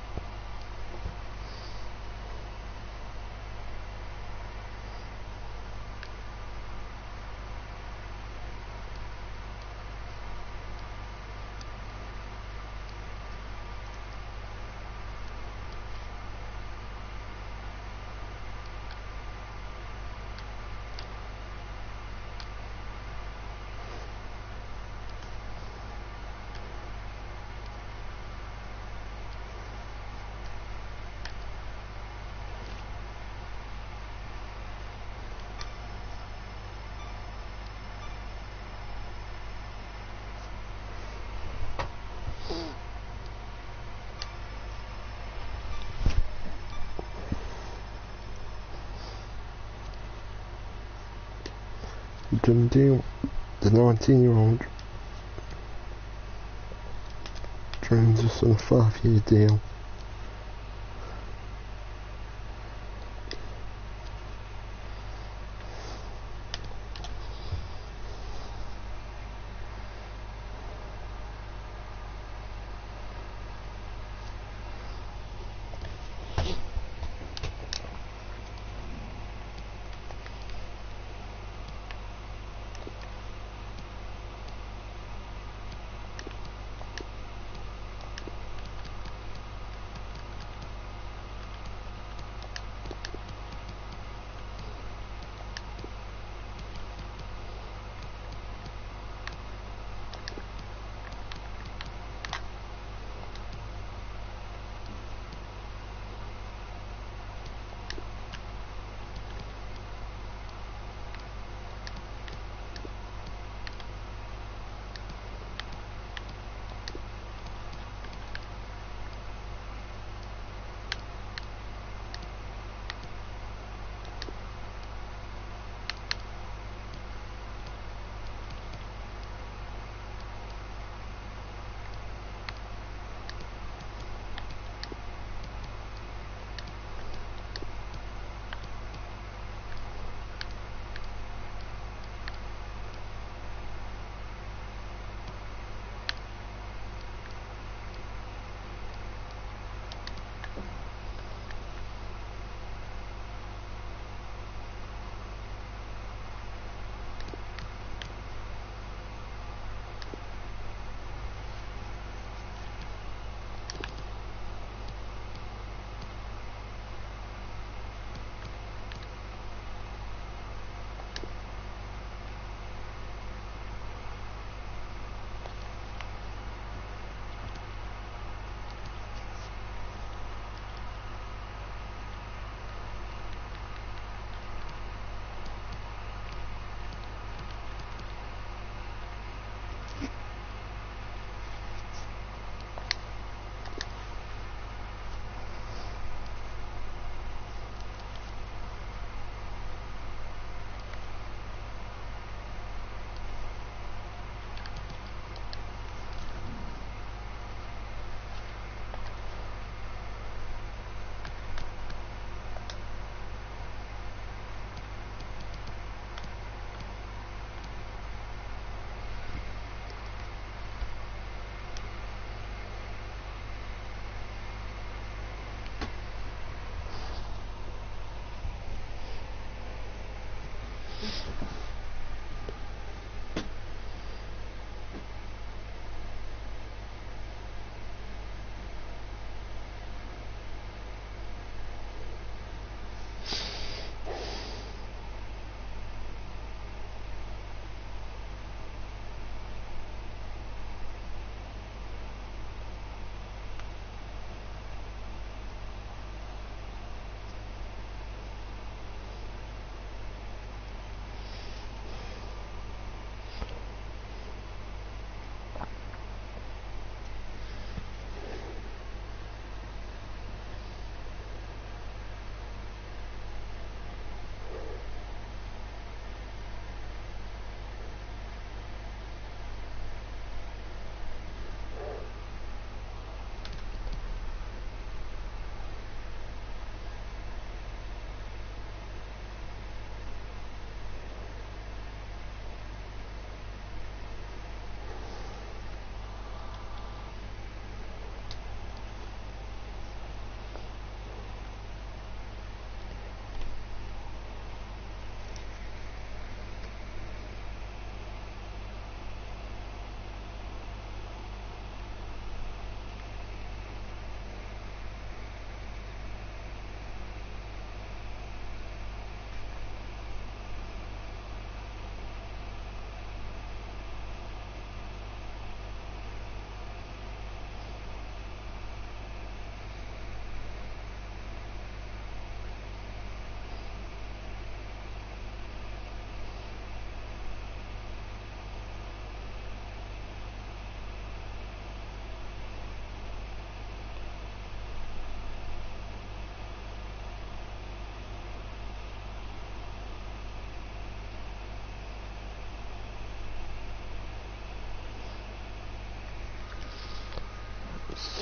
done deal. The 19-year-old joins us on a 5-year deal.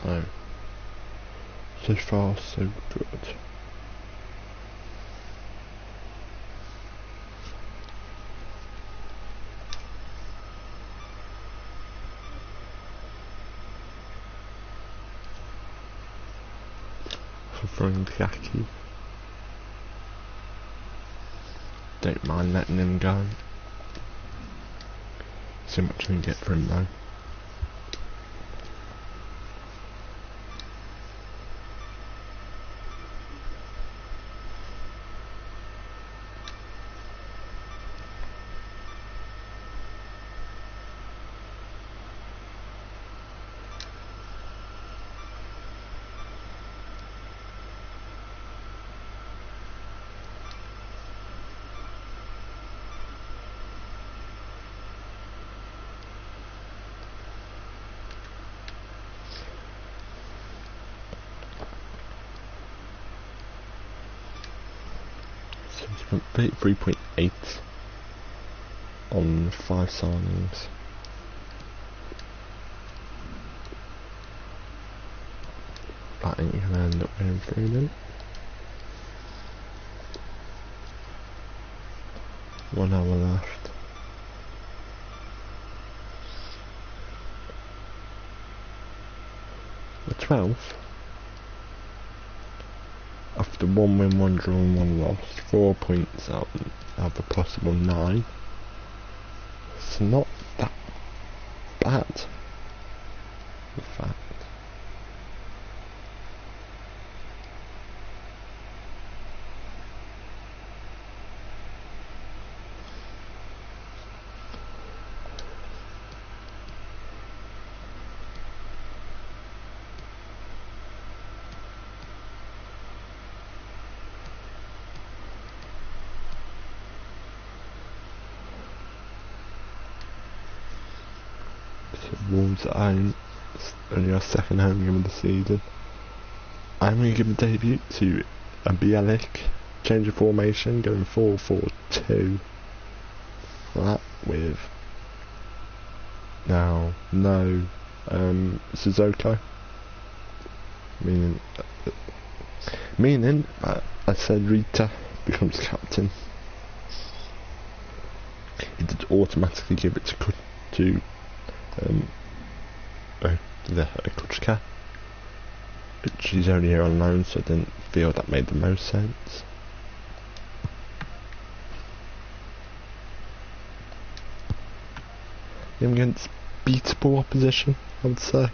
So far so good. Throwing Gaki. Don't mind letting him go. So much we can get for him though. So 33.8 on 5 signings. I think you're going to end up going through them. 1 hour left. The 12th. After 1 win, 1 draw and 1 loss, 4 points out of a possible 9. It's not that bad, in fact. Wolves at home, only our second home game of the season. I'm going to give a debut to a Bielik, change of formation, going 4-4-2. That with now no Sissoko, meaning I said Rita becomes captain. He did automatically give it to the Kuchka, which he's only here on loan, so I didn't feel that made the most sense. Him against beatable opposition, I'd say.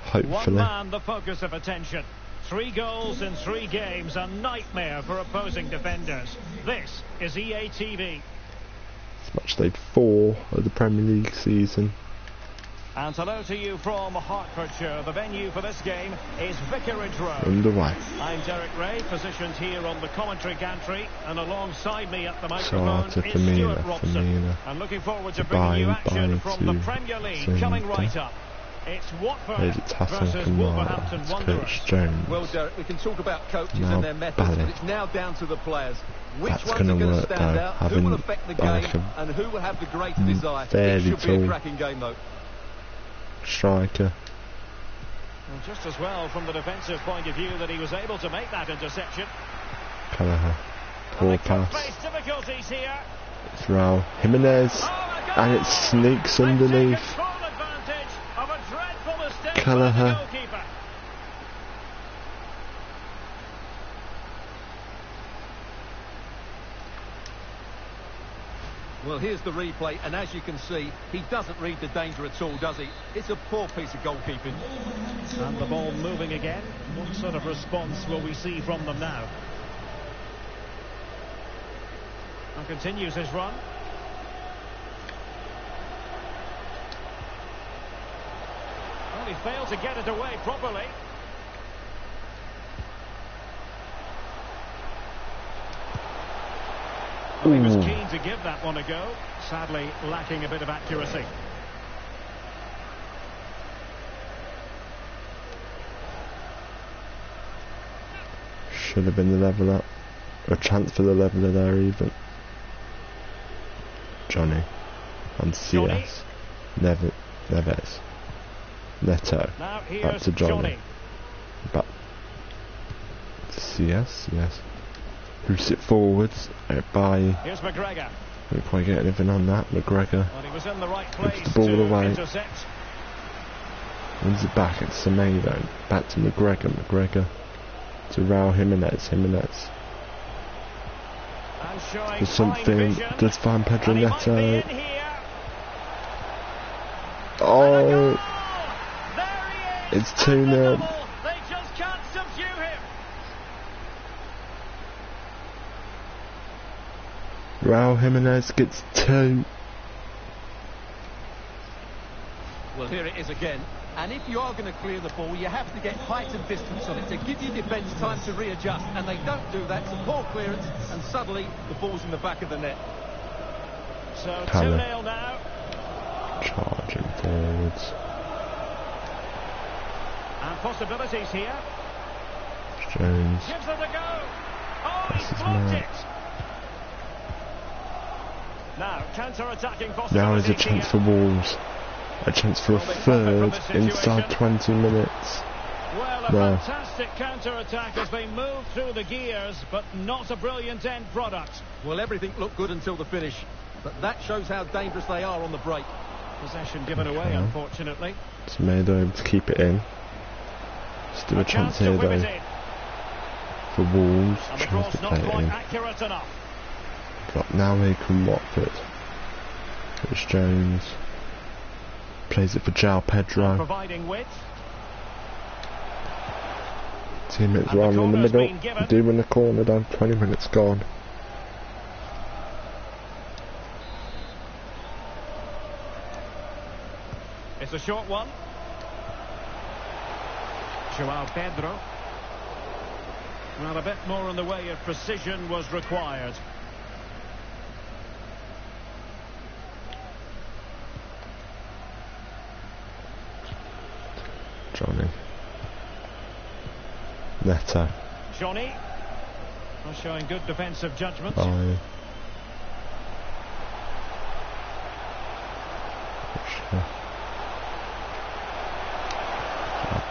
Hopefully. One man the focus of attention. 3 goals in 3 games, a nightmare for opposing defenders. This is EA TV. It's match day 4 of the Premier League season. And hello to you from Hertfordshire. The venue for this game is Vicarage Road. Underway. I'm Derek Ray, positioned here on the commentary gantry, and alongside me at the microphone is Stuart Robson. I'm looking forward to bringing you action from the Premier League coming right up. It's Watford versus Wolverhampton Wanderers. Well, Derek, we can talk about coaches and their methods, but it's now down to the players. Which ones are going to stand out, who will affect the game, and who will have the greater desire. It should be a cracking game, though. Striker. Well, just as well from the defensive point of view that he was able to make that interception. Callagher. Poor pass. Difficulties here. It's Raul Jimenez, and it sneaks underneath. Callagher. Well, here's the replay, and as you can see, he doesn't read the danger at all, does he? It's a poor piece of goalkeeping. And the ball moving again. What sort of response will we see from them now? And continues his run. Well, he failed to get it away properly. Well, he was keen to give that one a go, sadly lacking a bit of accuracy. Should have been the leveller, a chance for the leveller there even. Johnny and CS. Neves. Neto. Back to Johnny. Back to CS. Boost it forwards. By. Here's McGregor. Don't quite get anything on that. McGregor. Well, he was in the right place puts the ball away. Intercept. Wins it back. It's Semedo. Back to McGregor. McGregor. To Raul Jimenez. There's something. Does find Pedro Neto. Oh, it's 2-0. They just can't subdue him. Raul Jimenez gets 2. Well, here it is again. And if you are going to clear the ball, you have to get height and distance on it to give your defence time to readjust. And they don't do that. It's a poor clearance, and suddenly the ball's in the back of the net. So 2-0 now. Charging forwards. And possibilities here. Jones. Gives it a go. Oh, This he's is blocked mad. it. Now, counter-attacking possibilities. Now is a chance for Wolves. A chance for a third inside 20 minutes. Well, a fantastic counter-attack as they move through the gears, but not a brilliant end product. Well, everything looked good until the finish. But that shows how dangerous they are on the break. Possession given away, unfortunately. Semedo able to keep it in. Still a chance here though. For Wolves. And the Tries to cross play not it quite in. accurate enough. Got now here from Watford. It's Jones. Plays it for João Pedro. Providing width. Teammates And the run in the corner's middle. been given. Do in the corner though. 20 minutes gone. It's a short one. João Pedro. Well, a bit more in the way of precision was required. Johnny. Neto. Johnny. Showing good defensive judgment. By.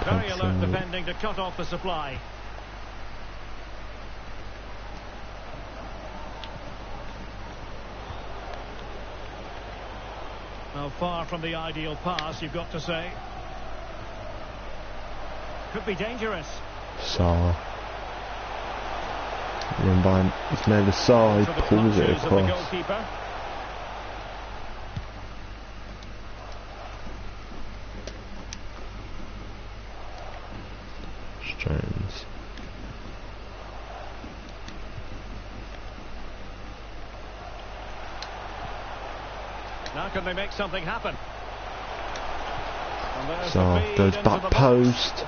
Very alert defending to cut off the supply. Well, far from the ideal pass, you've got to say. Could be dangerous. Saar. Run by him. He's made a side. To the Pulls it clutches of the across. goalkeeper. Jones. Now can they make something happen? And there's the Saar feed goes into back the box. post.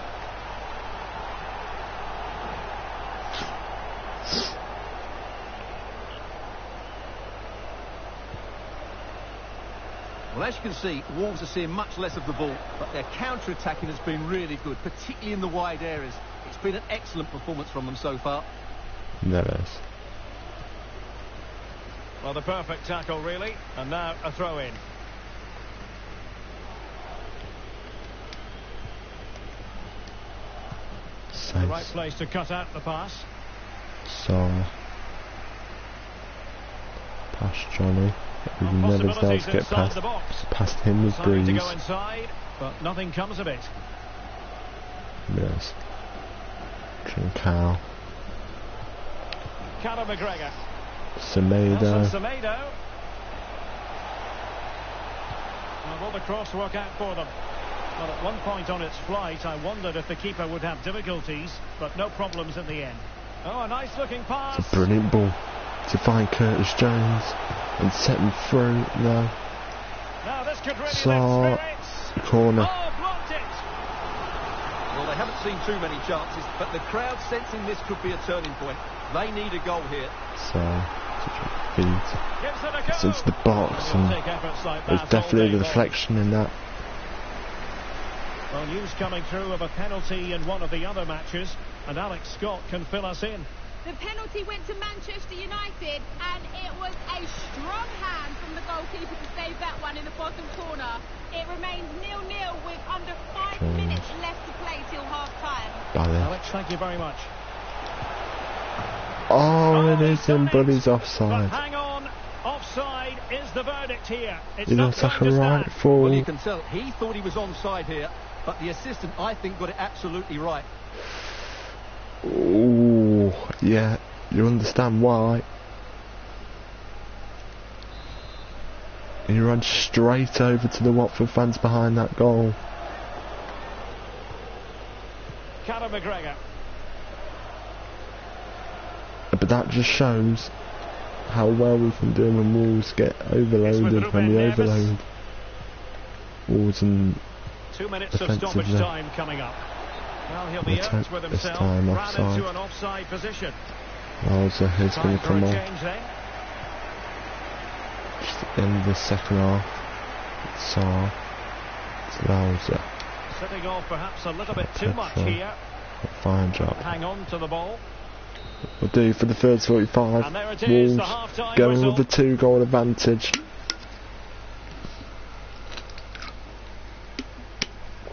Well, as you can see, Wolves are seeing much less of the ball, but their counter-attacking has been really good, particularly in the wide areas. It's been an excellent performance from them so far. Neves. Well, the perfect tackle, really. And now a throw-in. The right place to cut out the pass. Saar. Past Johnny. Neves does get past. Past him with Deciding to Breeze. go inside, but nothing comes of it. Yes. Trincao. Callum McGregor. Semedo. Nelson Semedo. Well, will the cross work out for them? Well, at one point on its flight, I wondered if the keeper would have difficulties, but no problems in the end. Oh, a nice-looking pass. It's a brilliant ball to find Curtis Jones and set him through. No. Now this could really Saar. lift spirits. Corner. Oh, blocked it. Well, they haven't seen too many chances, but the crowd sensing this could be a turning point. They need a goal here. Saar. Feeds. Gives it a go. It's into the box, He'll and take efforts like there's that definitely all day the long. deflection in that. Well, news coming through of a penalty in one of the other matches, and Alex Scott can fill us in. The penalty went to Manchester United, and it was a strong hand from the goalkeeper to save that one in the bottom corner. It remains 0-0 with under 5 minutes left to play till half-time. Alex, thank you very much. Oh, it isn't, but he's offside. But hang on, offside is the verdict here. It's he looks like a right full. Well, you can tell he thought he was onside here, but the assistant, I think, got it absolutely right. Oh, yeah, you understand why. He ran straight over to the Watford fans behind that goal. Conor McGregor. But that just shows how well we can do when Wolves get overloaded, when we overload Wolves and 2 minutes of stoppage time coming up. Well, he'll be out with himself, ran into an offside position. Oh, so he's going to come on. Just at the end of the second half, it's Louser. Sitting off perhaps a little bit too much here. Fine job. Hang on to the ball. We'll do for the first 45. And there it is, Wolves going with the 2-goal advantage.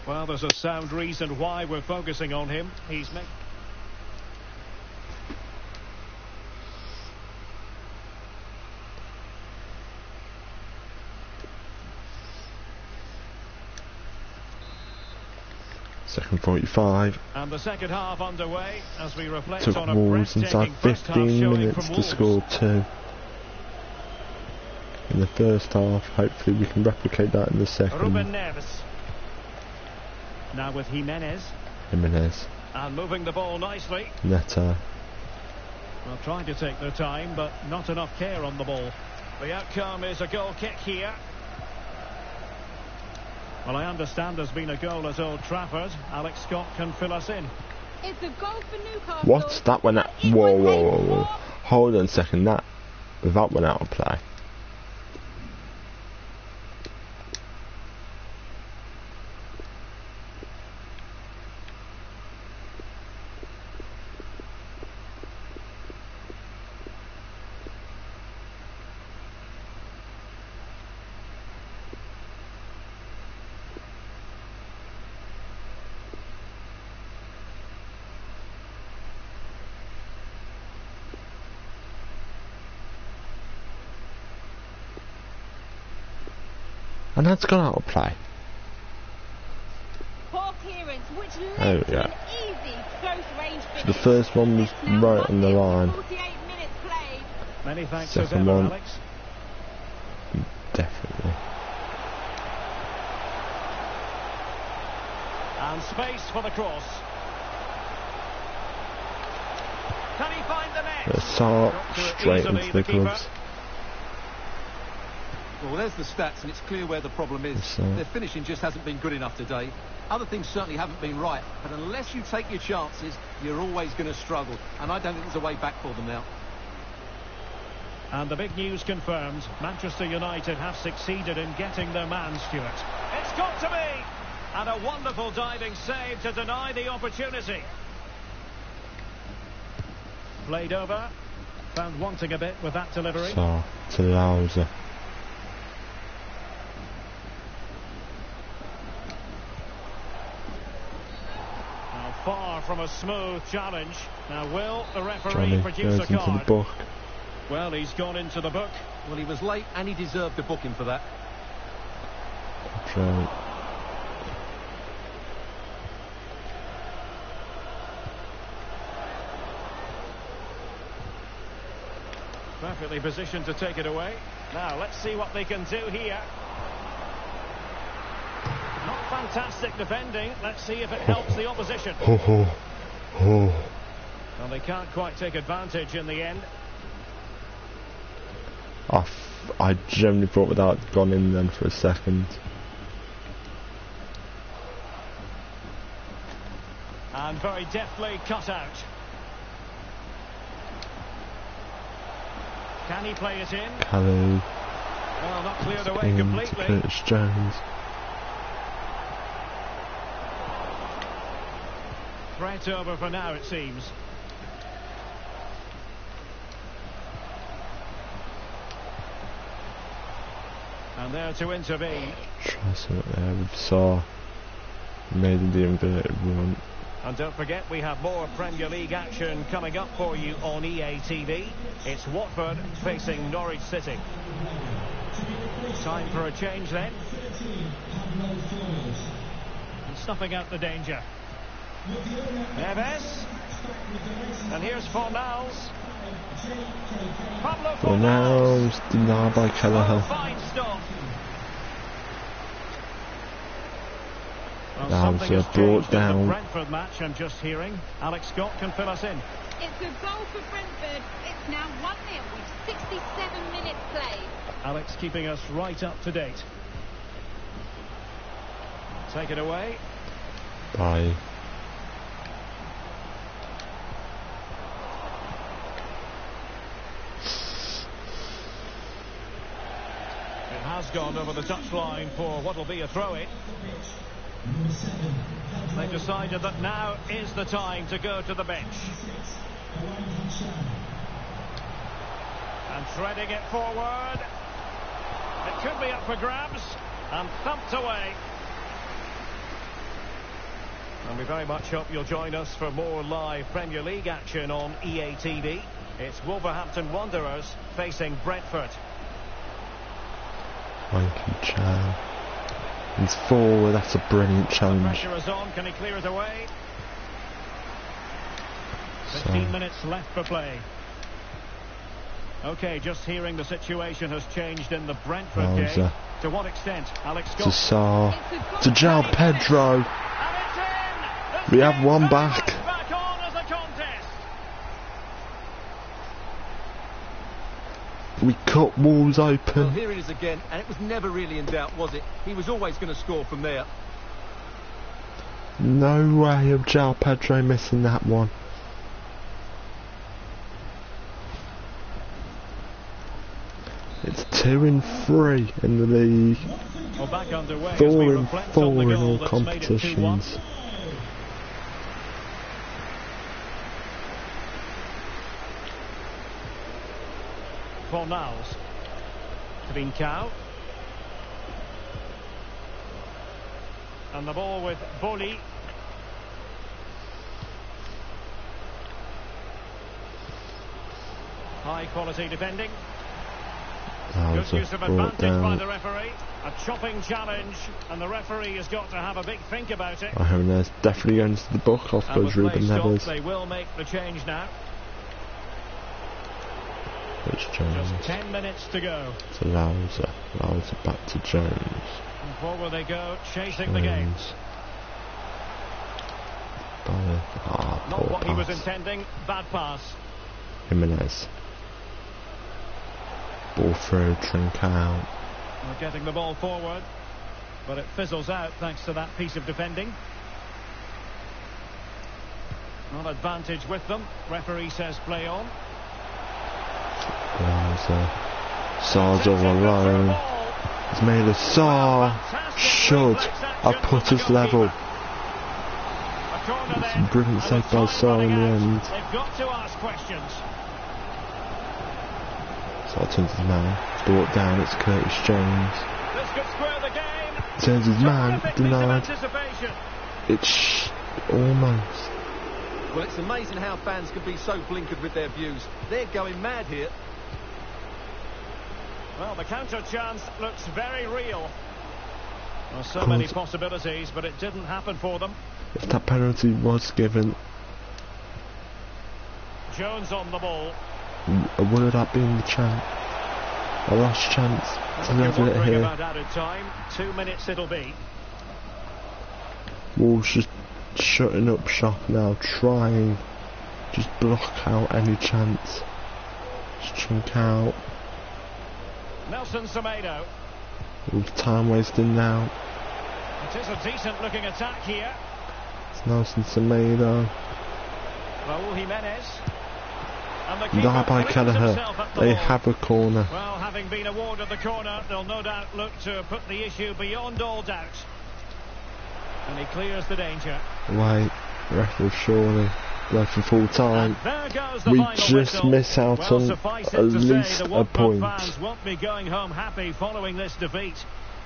Well, there's a sound reason why we're focusing on him. He's making... Second 45. And the second half underway as we reflect Took on a Wolves inside breathtaking 15 minutes to score 2. In the first half, hopefully we can replicate that in the second. Ruben Neves. Now with Jimenez. And moving the ball nicely. Neto. Well, trying to take their time, but not enough care on the ball. The outcome is a goal kick here. Well, I understand there's been a goal at Old Trafford. Alex Scott can fill us in. It's a goal for Newcastle. What's that one? Whoa. Hold on a second. That went out of play. And that's gone out of play. Poor clearance, which led to an easy close range finish. So the first one was right on the line. 48 minutes played. Many thanks Second as ever, one, Alex. Definitely. And space for the cross. Can he find the net? The Sar straight into the gloves. Well, there's the stats, and it's clear where the problem is. Their finishing just hasn't been good enough today. Other things certainly haven't been right, but unless you take your chances, you're always going to struggle. And I don't think there's a way back for them now. And the big news confirmed. Manchester United have succeeded in getting their man, Stuart. It's got to be! And a wonderful diving save to deny the opportunity. Played over. Found wanting a bit with that delivery. So, to Louser. Far from a smooth challenge. Now will the referee produce a card? Into the book. Well, he's gone into the book. Well, he was late and he deserved a booking for that. That's right. Perfectly positioned to take it away. Now let's see what they can do here. Not fantastic defending. Let's see if it helps the opposition. Well, they can't quite take advantage in the end. I generally thought without gone in then for a second. And very deftly cut out. Can he play it in? Kelly. Well, not cleared away completely. Curtis Jones. Threat over for now, it seems. And there to intervene. Try something there with Saw. Made the inverted run. And don't forget, we have more Premier League action coming up for you on EA TV. It's Watford facing Norwich City. Time for a change then. And snuffing out the danger. Neves. And here's Fornals. Pablo Fornals denied by Kelleher. Fine stop. Well, Something has brought down. The Brentford match, I'm just hearing. Alex Scott can fill us in. It's a goal for Brentford. It's now 1-0 with 67 minutes played. Alex keeping us right up to date. Take it away. Bye. It has gone over the touchline for what will be a throw-in. They decided that now is the time to go to the bench. And threading it forward. It could be up for grabs. And thumped away. And we very much hope you'll join us for more live Premier League action on EA TV. It's Wolverhampton Wanderers facing Brentford. Mikey Chow. He's forward, that's a brilliant challenge. The pressure is on, can he clear it away? 15 minutes left for play. Okay, just hearing the situation has changed in the Brentford game. To what extent? Alex Scott. To Saar. To João Pedro. We have one back. Back on as a contest. We cut Wolves open. Well, here it is again, and it was never really in doubt, was it? He was always going to score from there. No way of João Pedro missing that one. It's 2-3 in the league. Well, back underway 4-4 in all competitions. Fornals. Trincao. And the ball with Boli. High quality defending. Good use of advantage by the referee. A chopping challenge, and the referee has got to have a big think about it. I mean, there's definitely going to the book off those Ruben Neves. They will make the change now. It's Jones. Just 10 minutes to go. To Louser. Louser back to Jones. And forward they go, chasing the game. Not what he was intending. Bad pass. Jimenez. Ball through, Trincao. They're getting the ball forward, but it fizzles out thanks to that piece of defending. Not advantage with them. Referee says play on. Saar's all alone. He's made a Saar should have put us level. Some brilliant save by Saar in the end. They've got to ask questions. Saar turns his man, brought down, it's Curtis Jones. This could square the game. Turns his man, denied. It's almost. Well, it's amazing how fans can be so blinkered with their views. They're going mad here. Well, the counter chance looks very real. Well, so many possibilities, but it didn't happen for them. If that penalty was given, Jones on the ball. Would that been the chance? A last chance to level it here. About added time. 2 minutes it'll be. Wolves just shutting up shop now, trying just block out any chance. Just chunk out. Nelson Semedo. Wolves time wasting now. It is a decent looking attack here. It's Nelson Semedo. Raúl Jimenez. Die by Kelleher. They have a corner. Well, having been awarded the corner, they'll no doubt look to put the issue beyond all doubt. And he clears the danger. Wait, referee surely. Go for full time. We just miss out on at least a point. Fans won't be going home happy following this defeat.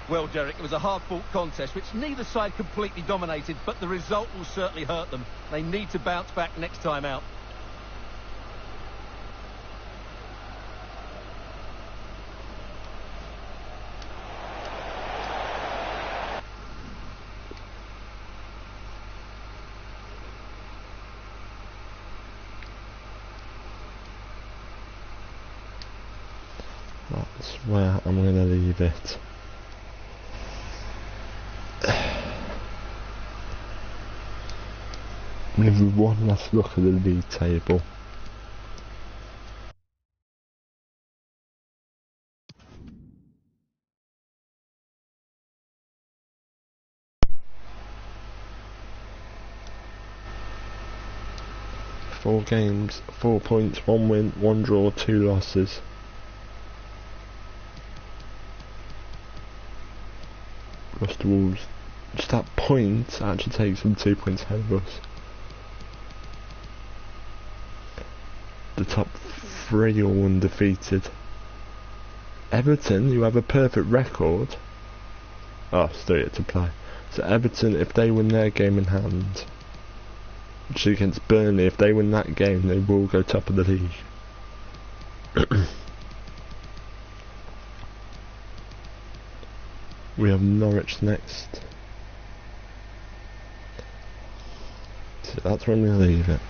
Well, Derek, it was a hard-fought contest which neither side completely dominated, but the result will certainly hurt them. They need to bounce back next time out. That's where I'm going to leave it. I'm going to have one last look at the league table. Four games, 4 points, 1 win, 1 draw, 2 losses. Lost to Wolves. Just that point actually takes them 2 points ahead of us. The top 3 are undefeated. Everton, who have a perfect record, still yet to play. So Everton, if they win their game in hand, which is against Burnley, if they win that game, they will go top of the league. We have Norwich next. So that's where I'm going to leave it.